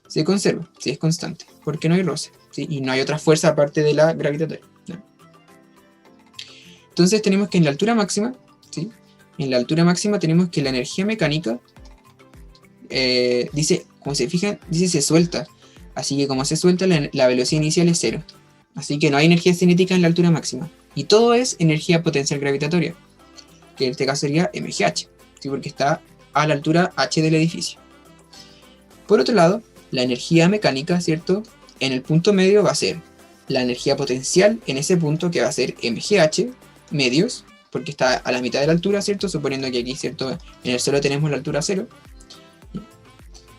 se conserva, si es constante, porque no hay roce, ¿sí? Y no hay otra fuerza aparte de la gravitatoria, ¿no? Entonces tenemos que en la altura máxima, ¿sí? En la altura máxima tenemos que la energía mecánica, dice, como se fijan, dice se suelta. Así que como se suelta, la velocidad inicial es 0. Así que no hay energía cinética en la altura máxima. Y todo es energía potencial gravitatoria, que en este caso sería mgh, ¿sí? Porque está a la altura h del edificio. Por otro lado, la energía mecánica, ¿cierto? En el punto medio va a ser la energía potencial en ese punto, que va a ser mgh medios, porque está a la mitad de la altura, ¿cierto? Suponiendo que aquí, ¿cierto? En el suelo tenemos la altura 0.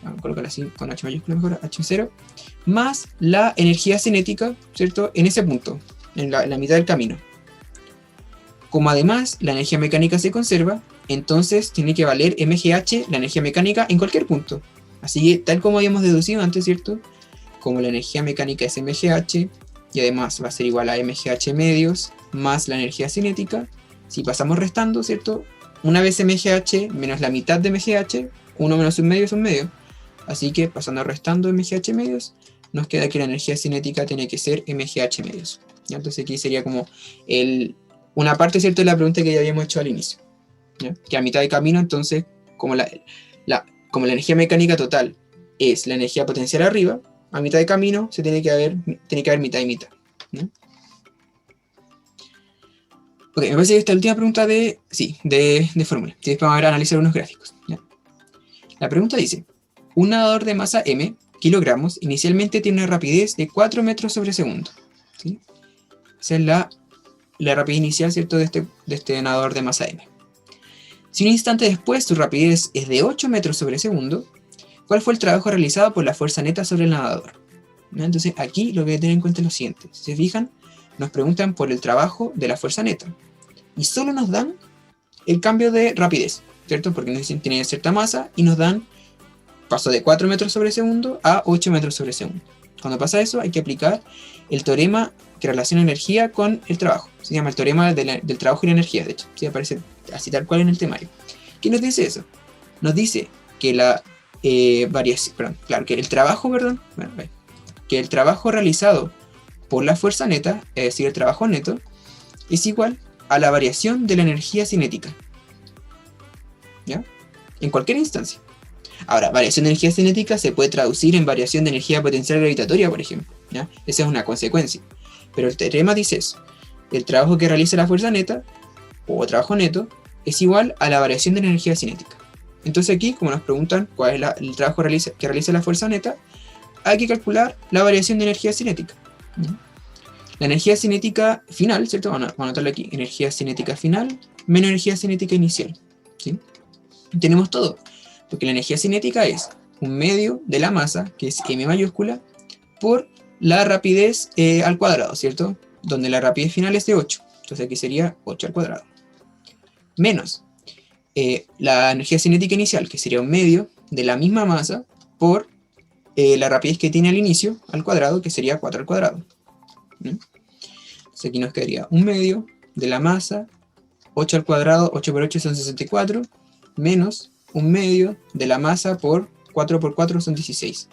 Vamos a colocar así con h mayúscula mejor, h0, más la energía cinética, ¿cierto? En ese punto, en la mitad del camino. Como además la energía mecánica se conserva, entonces tiene que valer mgh, la energía mecánica, en cualquier punto. Así que, tal como habíamos deducido antes, ¿cierto? Como la energía mecánica es mgh, y además va a ser igual a mgh medios, más la energía cinética, si pasamos restando, ¿cierto? Una vez mgh menos la mitad de mgh, 1 menos un medio es un medio. Así que, pasando restando mgh medios, nos queda que la energía cinética tiene que ser mgh medios. ¿Ya? Entonces aquí sería como una parte, ¿cierto?, de la pregunta que ya habíamos hecho al inicio. ¿Ya? Que a mitad de camino, entonces, como la energía mecánica total es la energía potencial arriba, a mitad de camino se tiene que haber mitad y mitad. ¿No? Ok, me parece que esta última pregunta de fórmula. Después vamos a analizar unos gráficos. ¿Ya? La pregunta dice: un nadador de masa m, kilogramos, inicialmente tiene una rapidez de 4 metros sobre segundo. ¿Sí? Esa es la rapidez inicial, ¿cierto?, de este nadador de masa m. Si un instante después su rapidez es de 8 metros sobre segundo, ¿cuál fue el trabajo realizado por la fuerza neta sobre el nadador? ¿No? Entonces aquí lo que hay que tener en cuenta es lo siguiente. Si se fijan, nos preguntan por el trabajo de la fuerza neta. Y solo nos dan el cambio de rapidez, ¿cierto? Porque nos dicen tiene cierta masa y nos dan, pasó de 4 metros sobre segundo a 8 metros sobre segundo. Cuando pasa eso hay que aplicar el teorema que relaciona energía con el trabajo. Se llama el teorema del trabajo y la energía, de hecho. ¿Sí? Aparece así tal cual en el temario. ¿Qué nos dice eso? Nos dice que que el trabajo, que el trabajo realizado por la fuerza neta, es decir, el trabajo neto, es igual a la variación de la energía cinética. ¿Ya? En cualquier instancia. Ahora, variación de energía cinética se puede traducir en variación de energía potencial gravitatoria, por ejemplo. ¿Ya? Esa es una consecuencia. Pero el teorema dice eso. El trabajo que realiza la fuerza neta, o trabajo neto, es igual a la variación de la energía cinética. Entonces aquí, como nos preguntan cuál es el trabajo que realiza la fuerza neta, hay que calcular la variación de energía cinética. ¿Ya? La energía cinética final, ¿cierto? Vamos a anotarlo aquí. Energía cinética final menos energía cinética inicial. ¿Sí? Tenemos todo. Porque la energía cinética es un medio de la masa, que es m mayúscula, por la rapidez al cuadrado, ¿cierto? Donde la rapidez final es de 8. Entonces aquí sería 8 al cuadrado. Menos la energía cinética inicial, que sería un medio de la misma masa, por la rapidez que tiene al inicio, al cuadrado, que sería 4 al cuadrado. Entonces aquí nos quedaría un medio de la masa, 8 al cuadrado, 8 por 8 son 64, menos un medio de la masa por 4 por 4 son 16.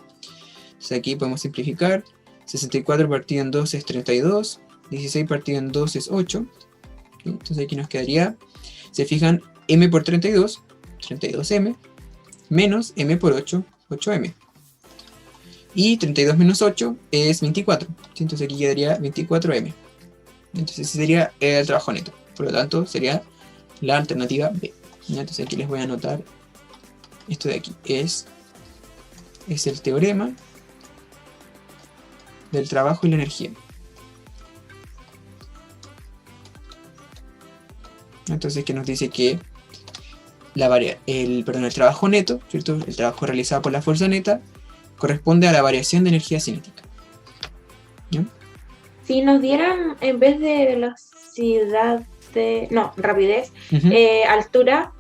Entonces aquí podemos simplificar. 64 partido en 2 es 32. 16 partido en 2 es 8. Entonces aquí nos quedaría, se fijan, m por 32, 32m, menos m por 8, 8m. Y 32 menos 8 es 24. Entonces aquí quedaría 24m. Entonces ese sería el trabajo neto. Por lo tanto, sería la alternativa B. Entonces aquí les voy a anotar esto de aquí. Es el teorema del trabajo y la energía. Entonces que nos dice que el trabajo neto, ¿cierto? El trabajo realizado por la fuerza neta corresponde a la variación de energía cinética. ¿Ya?
Si nos dieran, en vez de velocidad rapidez, altura,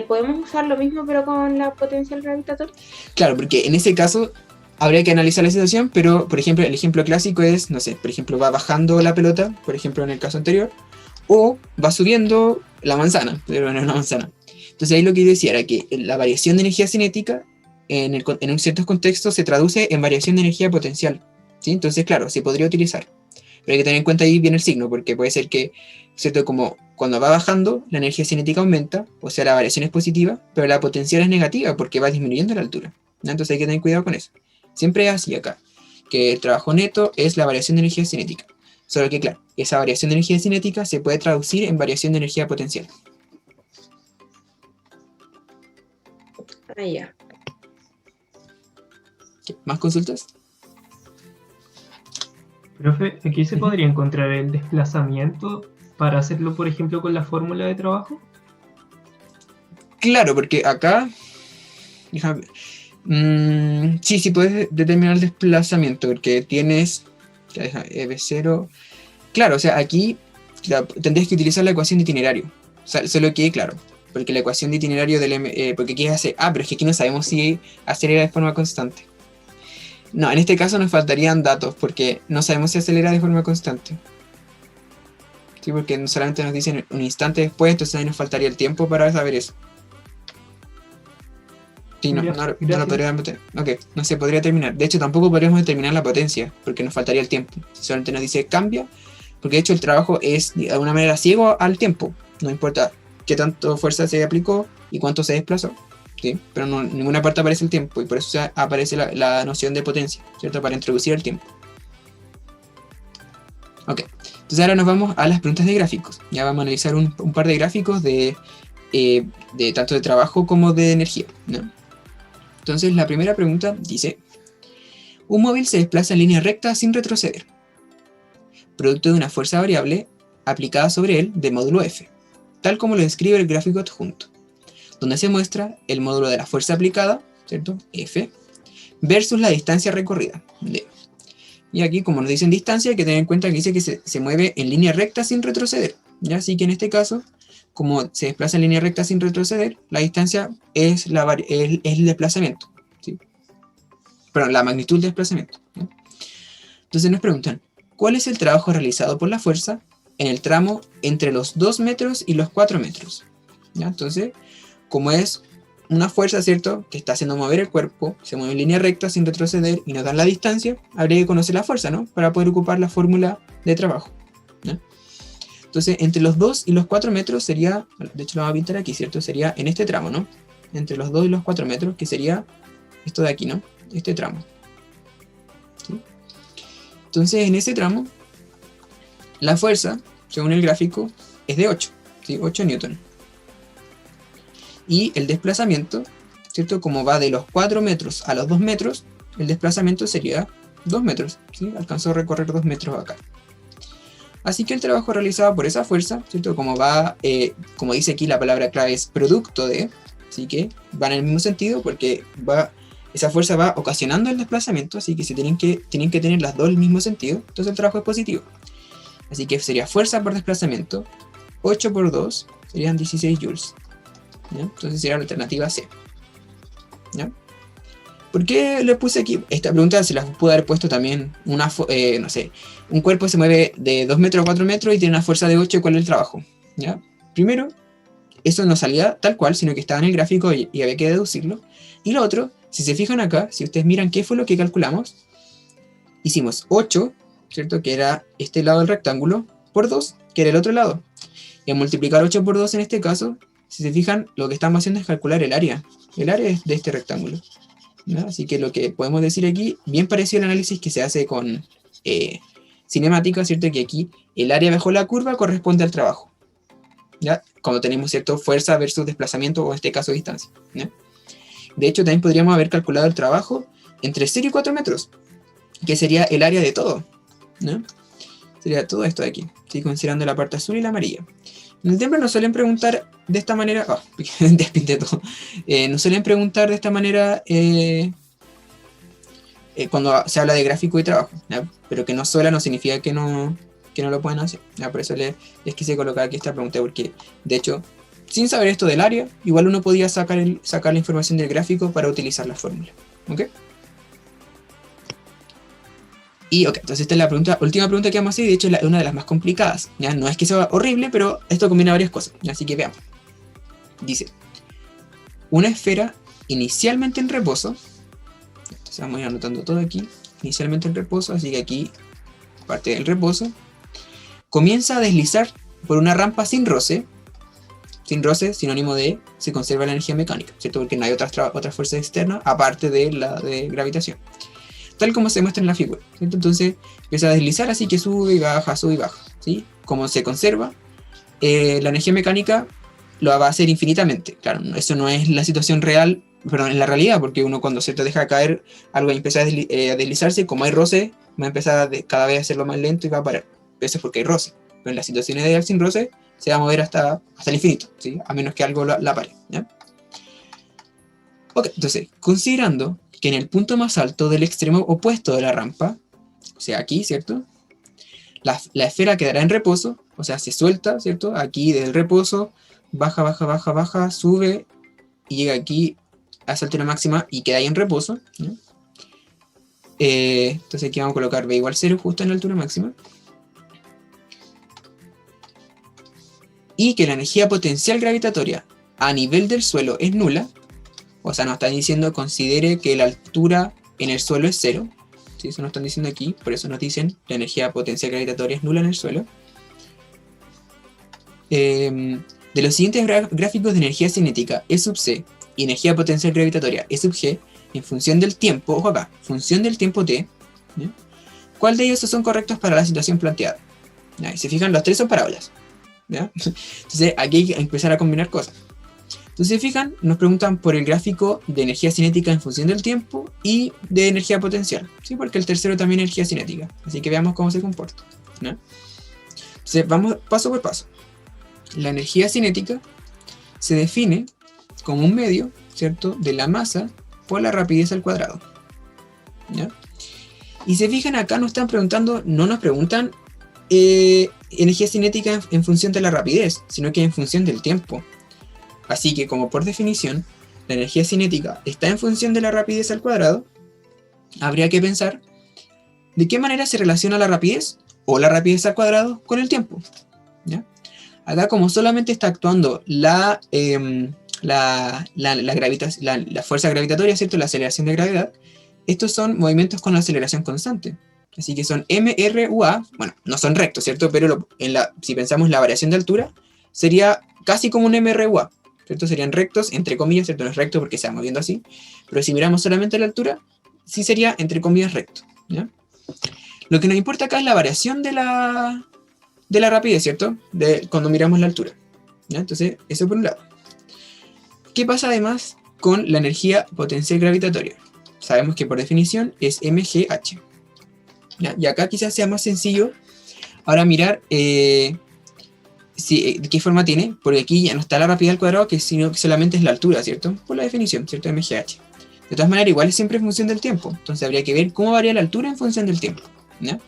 ¿podemos usar lo mismo pero con la potencial gravitatoria?
Claro, porque en ese caso habría que analizar la situación, pero por ejemplo el ejemplo clásico es, no sé, por ejemplo va bajando la pelota, por ejemplo en el caso anterior, o va subiendo la manzana, pero no es una manzana. Entonces ahí lo que yo decía era que la variación de energía cinética en un ciertos contextos se traduce en variación de energía potencial, ¿sí? Entonces claro, se podría utilizar, pero hay que tener en cuenta ahí bien el signo, porque puede ser que, ¿cierto? Como cuando va bajando la energía cinética aumenta, o sea la variación es positiva, pero la potencial es negativa porque va disminuyendo la altura, ¿no? Entonces hay que tener cuidado con eso. Siempre es así acá, que el trabajo neto es la variación de energía cinética. Solo que, claro, esa variación de energía cinética se puede traducir en variación de energía potencial.
Ah, ya.
¿Más consultas?
Profe, aquí se podría encontrar el desplazamiento para hacerlo, por ejemplo, con la fórmula de trabajo.
Claro, porque acá... déjame ver. Sí, puedes determinar el desplazamiento, porque tienes... ya deja, EB0... Claro, o sea, aquí tendrías que utilizar la ecuación de itinerario. O sea, solo que, claro, porque la ecuación de itinerario del porque aquí hace... pero es que aquí no sabemos si acelera de forma constante. No, en este caso nos faltarían datos, porque no sabemos si acelera de forma constante. Sí, porque solamente nos dicen un instante después, entonces ahí nos faltaría el tiempo para saber eso. Sí, no lo podría meter. Ok, no se podría terminar. De hecho, tampoco podríamos determinar la potencia, porque nos faltaría el tiempo. Si solamente nos dice cambia, porque de hecho el trabajo es de alguna manera ciego al tiempo. No importa qué tanto fuerza se aplicó y cuánto se desplazó. ¿Sí? Pero no, en ninguna parte aparece el tiempo, y por eso aparece la noción de potencia, ¿cierto? Para introducir el tiempo. Ok, entonces ahora nos vamos a las preguntas de gráficos. Ya vamos a analizar un par de gráficos de tanto de trabajo como de energía, ¿no? Entonces la primera pregunta dice: un móvil se desplaza en línea recta sin retroceder, producto de una fuerza variable aplicada sobre él de módulo F, tal como lo describe el gráfico adjunto, donde se muestra el módulo de la fuerza aplicada, ¿cierto? F, versus la distancia recorrida, D. Y aquí, como nos dicen distancia, hay que tener en cuenta que dice que se mueve en línea recta sin retroceder, ¿ya? Así que en este caso, como se desplaza en línea recta sin retroceder, la distancia es el desplazamiento, ¿sí? Perdón, la magnitud del desplazamiento, ¿no? Entonces nos preguntan, ¿cuál es el trabajo realizado por la fuerza en el tramo entre los 2 metros y los 4 metros? ¿Ya? Entonces, como es una fuerza, ¿cierto?, que está haciendo mover el cuerpo, se mueve en línea recta sin retroceder y nos dan la distancia, habría que conocer la fuerza, ¿no?, para poder ocupar la fórmula de trabajo, ¿no? Entonces, entre los 2 y los 4 metros sería, de hecho lo vamos a pintar aquí, ¿cierto?, sería en este tramo, ¿no?, entre los 2 y los 4 metros, que sería esto de aquí, ¿no?, este tramo, ¿sí? Entonces, en ese tramo, la fuerza, según el gráfico, es de 8, ¿sí?, 8 newton. Y el desplazamiento, ¿cierto?, como va de los 4 metros a los 2 metros, el desplazamiento sería 2 metros, ¿sí? Alcanzó a recorrer 2 metros acá. Así que el trabajo realizado por esa fuerza, ¿cierto?, como va, como dice aquí la palabra clave es producto de, así que va en el mismo sentido porque esa fuerza va ocasionando el desplazamiento, así que tienen que tener las dos el mismo sentido, entonces el trabajo es positivo. Así que sería fuerza por desplazamiento, 8 por 2 serían 16 joules. ¿Ya? Entonces sería la alternativa C. ¿Ya? ¿Por qué le puse aquí? Esta pregunta se la pude haber puesto también, no sé, un cuerpo se mueve de 2 metros a 4 metros y tiene una fuerza de 8, ¿cuál es el trabajo? ¿Ya? Primero, eso no salía tal cual, sino que estaba en el gráfico y había que deducirlo. Y lo otro, si se fijan acá, si ustedes miran qué fue lo que calculamos, hicimos 8, ¿cierto?, que era este lado del rectángulo, por 2, que era el otro lado. Y al multiplicar 8 por 2 en este caso, si se fijan, lo que estamos haciendo es calcular el área. El área es de este rectángulo, ¿no? Así que lo que podemos decir aquí, bien parecido al análisis que se hace con cinemática, ¿cierto? Que aquí el área bajo la curva corresponde al trabajo, ¿ya? Cuando tenemos, ¿cierto?, fuerza versus desplazamiento, o en este caso distancia, ¿ya? De hecho, también podríamos haber calculado el trabajo entre 0 y 4 metros, que sería el área de todo, ¿no? Sería todo esto de aquí, ¿sí?, considerando la parte azul y la amarilla. En el tema nos suelen preguntar de esta manera, despinté todo, nos suelen preguntar de esta manera cuando se habla de gráfico y trabajo, ¿ya? Pero que no sola no significa que no lo pueden hacer, ¿ya? Por eso les quise colocar aquí esta pregunta, porque de hecho, sin saber esto del área, igual uno podía sacar la información del gráfico para utilizar la fórmula, ¿ok? Y ok, entonces esta es la última pregunta que vamos a hacer, y de hecho es una de las más complicadas, ¿ya? No es que sea horrible, pero esto combina varias cosas, ¿ya? Así que veamos. Dice, una esfera inicialmente en reposo, entonces vamos a ir anotando todo aquí, inicialmente en reposo, así que aquí, parte del reposo, comienza a deslizar por una rampa sin roce, sinónimo de se conserva la energía mecánica, ¿cierto? Porque no hay otra fuerza externa aparte de la de gravitación, tal como se muestra en la figura, ¿cierto? Entonces empieza a deslizar, así que sube y baja, ¿sí? Como se conserva, la energía mecánica lo va a hacer infinitamente. Claro, eso no es la situación real perdón, en la realidad, porque uno cuando se te deja caer algo y empieza a deslizarse, como hay roce, va a empezar cada vez a hacerlo más lento y va a parar. Eso es porque hay roce. Pero en las situaciones ideales sin roce, se va a mover hasta el infinito, ¿sí? A menos que algo la pare, ¿ya? Ok, entonces, considerando que en el punto más alto del extremo opuesto de la rampa, o sea, aquí, ¿cierto? La esfera quedará en reposo, o sea, se suelta, ¿cierto? Aquí del reposo, baja, sube, y llega aquí a esa altura máxima y queda ahí en reposo, ¿no? Entonces aquí vamos a colocar B igual 0 justo en la altura máxima. Y que la energía potencial gravitatoria a nivel del suelo es nula, o sea, nos están diciendo considere que la altura en el suelo es 0, ¿sí? Eso nos están diciendo aquí, por eso nos dicen la energía potencial gravitatoria es nula en el suelo. De los siguientes gráficos de energía cinética E sub C y energía potencial gravitatoria E sub G, en función del tiempo, ojo acá, función del tiempo t, ¿ya? ¿Cuál de ellos son correctos para la situación planteada? ¿Ya? Y se fijan, los tres son parábolas, ¿ya? Entonces aquí hay que empezar a combinar cosas. Entonces se fijan, nos preguntan por el gráfico de energía cinética en función del tiempo y de energía potencial, ¿sí? Porque el tercero también es energía cinética, así que veamos cómo se comporta, ¿ya? Entonces vamos paso por paso. La energía cinética se define como un medio, ¿cierto?, de la masa por la rapidez al cuadrado, ¿ya? Y se fijan, acá nos preguntan energía cinética en función de la rapidez, sino que en función del tiempo. Así que, como por definición, la energía cinética está en función de la rapidez al cuadrado, habría que pensar de qué manera se relaciona la rapidez o la rapidez al cuadrado con el tiempo, ¿ya? Acá, como solamente está actuando la fuerza gravitatoria, ¿cierto?, la aceleración de gravedad, estos son movimientos con aceleración constante. Así que son MRUA, bueno, no son rectos, ¿cierto? Pero si pensamos la variación de altura, sería casi como un MRUA, ¿cierto? Serían rectos, entre comillas, ¿cierto? No es recto porque se va moviendo así, pero si miramos solamente la altura, sí sería, entre comillas, recto, ¿ya? Lo que nos importa acá es la variación de la rapidez, ¿cierto? Cuando miramos la altura, ¿ya? Entonces, eso por un lado. ¿Qué pasa además con la energía potencial gravitatoria? Sabemos que por definición es mgh, ¿ya? Y acá quizás sea más sencillo ahora mirar de qué forma tiene, porque aquí ya no está la rapidez al cuadrado, sino que solamente es la altura, ¿cierto? Por la definición, ¿cierto? mgh. De todas maneras, igual es siempre en función del tiempo, entonces habría que ver cómo varía la altura en función del tiempo, ¿ya?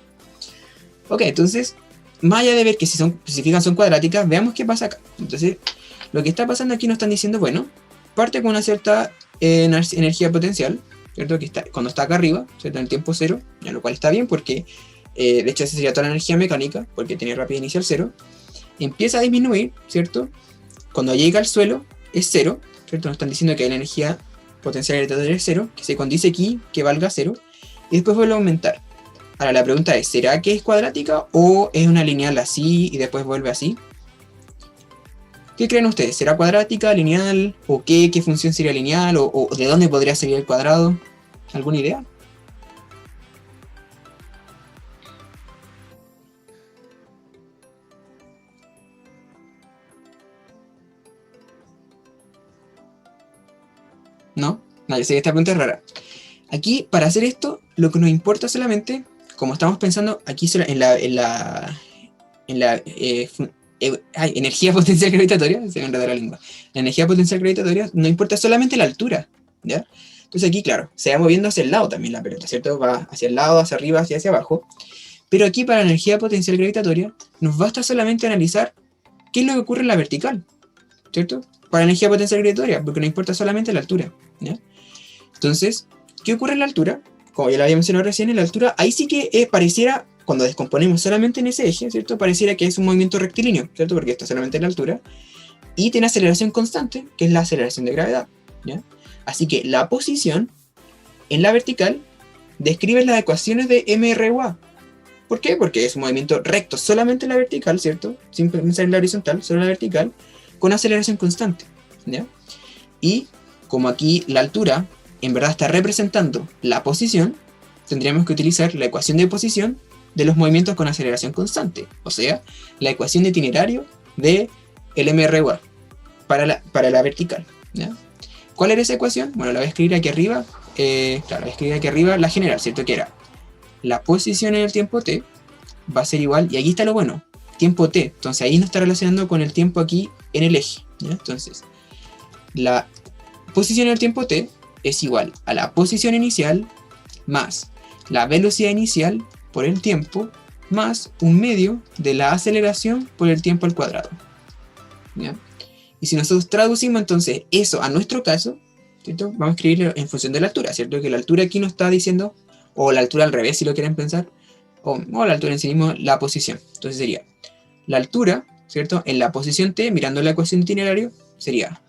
Ok, entonces, más allá de ver que si se fijan son cuadráticas, veamos qué pasa acá. Entonces, lo que está pasando aquí nos están diciendo, bueno, parte con una cierta energía potencial, ¿cierto? Que está, cuando está acá arriba, ¿cierto?, en el tiempo 0, ya, lo cual está bien porque, de hecho, esa sería toda la energía mecánica, porque tiene rapidez inicial 0. Empieza a disminuir, ¿cierto? Cuando llega al suelo es 0, ¿cierto? Nos están diciendo que la energía potencial gravitatoria es 0, que se condice aquí, que valga 0, y después vuelve a aumentar. Ahora la pregunta es, ¿será que es cuadrática o es una lineal así y después vuelve así? ¿Qué creen ustedes? ¿Será cuadrática, lineal? ¿O qué función sería lineal? ¿O de dónde podría salir el cuadrado? ¿Alguna idea? ¿No? No, yo sé que esta pregunta es rara. Aquí, para hacer esto, lo que nos importa solamente, como estamos pensando aquí en la energía potencial gravitatoria, se me enredó la lengua. La energía potencial gravitatoria no importa solamente la altura, ¿ya? Entonces aquí, claro, se va moviendo hacia el lado también la pelota, ¿cierto? Va hacia el lado, hacia arriba, hacia abajo. Pero aquí, para la energía potencial gravitatoria, nos basta solamente analizar qué es lo que ocurre en la vertical, ¿cierto? Para la energía potencial gravitatoria, porque nos importa solamente la altura, ¿ya? Entonces, ¿qué ocurre en la altura? Como ya lo había mencionado recién, en la altura, ahí sí que pareciera, cuando descomponemos solamente en ese eje, ¿cierto?, pareciera que es un movimiento rectilíneo, ¿cierto?, porque está solamente en la altura, y tiene aceleración constante, que es la aceleración de gravedad, ¿ya? Así que la posición en la vertical describe las ecuaciones de MRUA. ¿Por qué? Porque es un movimiento recto solamente en la vertical, ¿cierto?, sin pensar en la horizontal, solo en la vertical, con aceleración constante, ¿ya? Y como aquí la altura en verdad está representando la posición, tendríamos que utilizar la ecuación de posición de los movimientos con aceleración constante, o sea, la ecuación de itinerario de el MRUA para la vertical, ¿ya? ¿Cuál era esa ecuación? Bueno, la voy a escribir aquí arriba. Claro, la voy a escribir aquí arriba, la general, ¿cierto? Que era la posición en el tiempo t va a ser igual, y aquí está lo bueno, tiempo t. Entonces ahí nos está relacionando con el tiempo aquí en el eje, ¿ya? Entonces, la posición en el tiempo t es igual a la posición inicial más la velocidad inicial por el tiempo más un medio de la aceleración por el tiempo al cuadrado, ¿ya? Y si nosotros traducimos entonces eso a nuestro caso, ¿cierto? Vamos a escribirlo en función de la altura, ¿cierto? Que la altura aquí nos está diciendo, o la altura al revés si lo quieren pensar, o la altura en sí mismo, la posición. Entonces sería la altura, ¿cierto? En la posición t, mirando la ecuación de itinerario, sería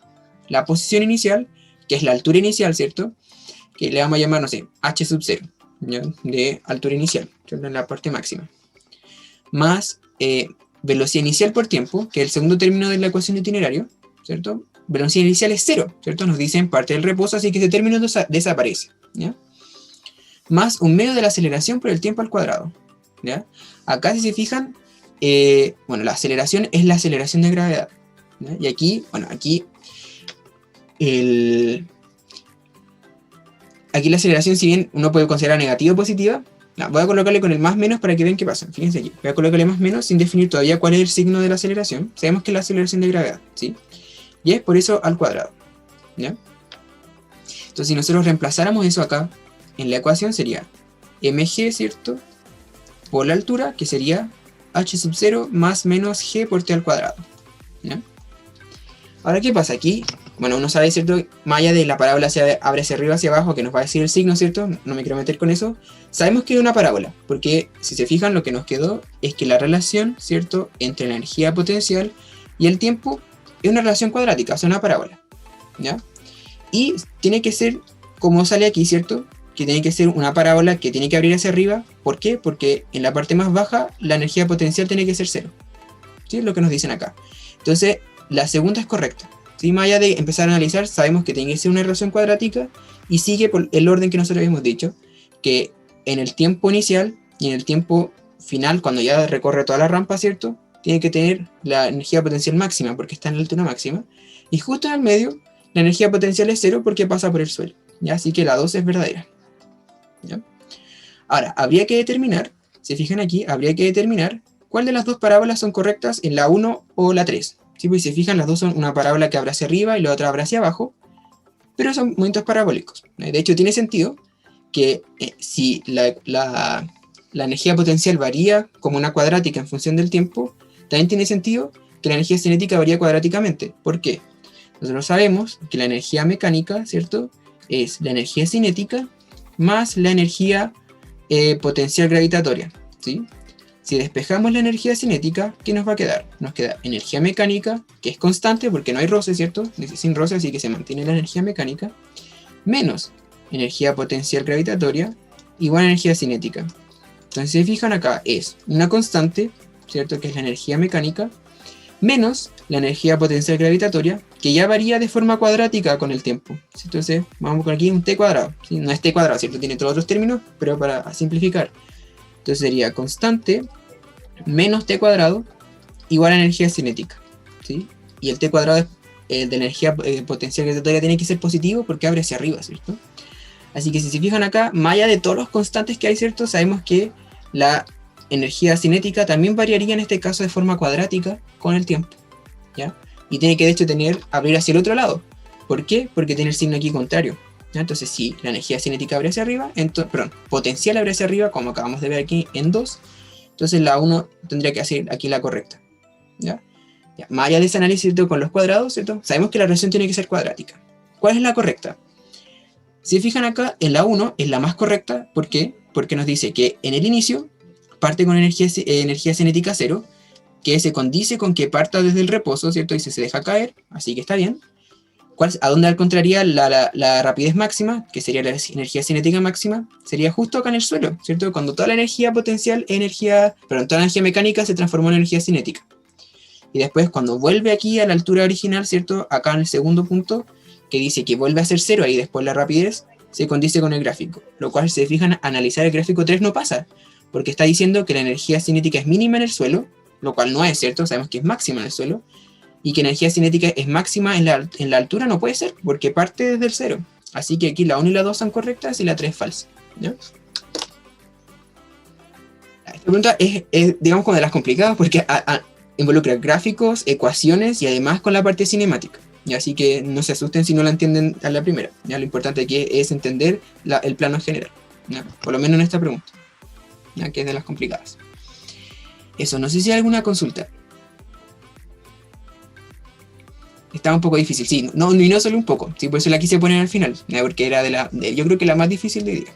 la posición inicial, que es la altura inicial, ¿cierto? Que le vamos a llamar, no sé, h sub 0, ¿ya? De altura inicial, ¿cierto? En la parte máxima. Más velocidad inicial por tiempo, que es el segundo término de la ecuación de itinerario, ¿cierto? Velocidad inicial es 0, ¿cierto? Nos dicen parte del reposo, así que ese término desaparece, ¿ya? Más un medio de la aceleración por el tiempo al cuadrado, ¿ya? Acá si se fijan, bueno, la aceleración es la aceleración de gravedad, ¿ya? Y aquí, bueno, aquí la aceleración, si bien uno puede considerar negativa o positiva, no, voy a colocarle con el más menos para que vean qué pasa. Fíjense aquí, voy a colocarle más menos sin definir todavía cuál es el signo de la aceleración. Sabemos que es la aceleración de gravedad, ¿sí? Y es por eso al cuadrado, ¿ya? Entonces si nosotros reemplazáramos eso acá en la ecuación sería mg, ¿cierto? Por la altura, que sería h sub 0 más menos g por t al cuadrado, ¿ya? Ahora, ¿qué pasa aquí? Bueno, uno sabe, ¿cierto? Más allá de la parábola se abre hacia arriba, hacia abajo, que nos va a decir el signo, ¿cierto? No me quiero meter con eso. Sabemos que es una parábola, porque si se fijan, lo que nos quedó es que la relación, ¿cierto? Entre la energía potencial y el tiempo es una relación cuadrática, o sea, una parábola, ¿ya? Y tiene que ser, como sale aquí, ¿cierto? Que tiene que ser una parábola que tiene que abrir hacia arriba. ¿Por qué? Porque en la parte más baja la energía potencial tiene que ser 0, ¿sí? Es lo que nos dicen acá. Entonces, la segunda es correcta, ¿sí? Más allá de empezar a analizar, sabemos que tiene que ser una relación cuadrática y sigue por el orden que nosotros habíamos dicho, que en el tiempo inicial y en el tiempo final, cuando ya recorre toda la rampa, ¿cierto? Tiene que tener la energía potencial máxima porque está en la altura máxima, y justo en el medio la energía potencial es 0 porque pasa por el suelo, ¿ya? Así que la 2 es verdadera, ¿ya? Ahora, habría que determinar, si fijan aquí, habría que determinar cuál de las dos parábolas son correctas en la 1 o la 3. ¿Sí? Pues si se fijan, las dos son una parábola que abre hacia arriba y la otra abre hacia abajo, pero son movimientos parabólicos. De hecho, tiene sentido que si la energía potencial varía como una cuadrática en función del tiempo, también tiene sentido que la energía cinética varía cuadráticamente. ¿Por qué? Nosotros sabemos que la energía mecánica, ¿cierto? Es la energía cinética más la energía potencial gravitatoria, ¿sí? Si despejamos la energía cinética, ¿qué nos va a quedar? Nos queda energía mecánica, que es constante porque no hay roce, ¿cierto? Sin roce, así que se mantiene la energía mecánica, menos energía potencial gravitatoria, igual a energía cinética. Entonces, si se fijan acá, es una constante, ¿cierto? Que es la energía mecánica, menos la energía potencial gravitatoria, que ya varía de forma cuadrática con el tiempo. Entonces, vamos con aquí un t cuadrado, ¿sí? No es t cuadrado, ¿cierto? Tiene todos otros términos, pero para simplificar. Entonces sería constante menos t cuadrado igual a energía cinética, ¿sí? Y el t cuadrado de la energía potencial gravitatoria tiene que ser positivo porque abre hacia arriba, ¿cierto? Así que si se fijan acá, más allá de todos los constantes que hay, ¿cierto? Sabemos que la energía cinética también variaría en este caso de forma cuadrática con el tiempo, ¿ya? Y tiene que de hecho abrir hacia el otro lado. ¿Por qué? Porque tiene el signo aquí contrario, ¿ya? Entonces si la energía cinética abre hacia arriba, potencial abre hacia arriba, como acabamos de ver aquí en 2, entonces la 1 tendría que hacer aquí la correcta, ¿ya? Más allá de ese análisis, ¿cierto? Con los cuadrados, ¿cierto? Sabemos que la relación tiene que ser cuadrática. ¿Cuál es la correcta? Si fijan acá, en la 1 es la más correcta. ¿Por qué? Porque nos dice que en el inicio parte con energía cinética 0, que se condice con que parta desde el reposo, ¿cierto? Y se deja caer, así que está bien. ¿A dónde encontraría la rapidez máxima? Que sería la energía cinética máxima. Sería justo acá en el suelo, ¿cierto? Cuando toda la energía potencial, toda la energía mecánica se transformó en energía cinética. Y después cuando vuelve aquí a la altura original, ¿cierto? Acá en el segundo punto, que dice que vuelve a ser 0 y después la rapidez, se condice con el gráfico. Lo cual, si se fijan, analizar el gráfico 3 no pasa, porque está diciendo que la energía cinética es mínima en el suelo, lo cual no es, ¿cierto? Sabemos que es máxima en el suelo, y que energía cinética es máxima en la altura, no puede ser, porque parte desde el 0. Así que aquí la 1 y la 2 son correctas y la 3 es falsa. ¿Ya? Esta pregunta es, digamos, como de las complicadas, porque involucra gráficos, ecuaciones y además con la parte cinemática. ¿Ya? Así que no se asusten si no la entienden a la primera. ¿Ya? Lo importante aquí es entender el plano general. ¿Ya? Por lo menos en esta pregunta, ¿ya? Que es de las complicadas. Eso, no sé si hay alguna consulta. Estaba un poco difícil, sí, no, y no solo un poco, sí, por eso la quise poner al final, ¿ya? Porque era yo creo que la más difícil de día.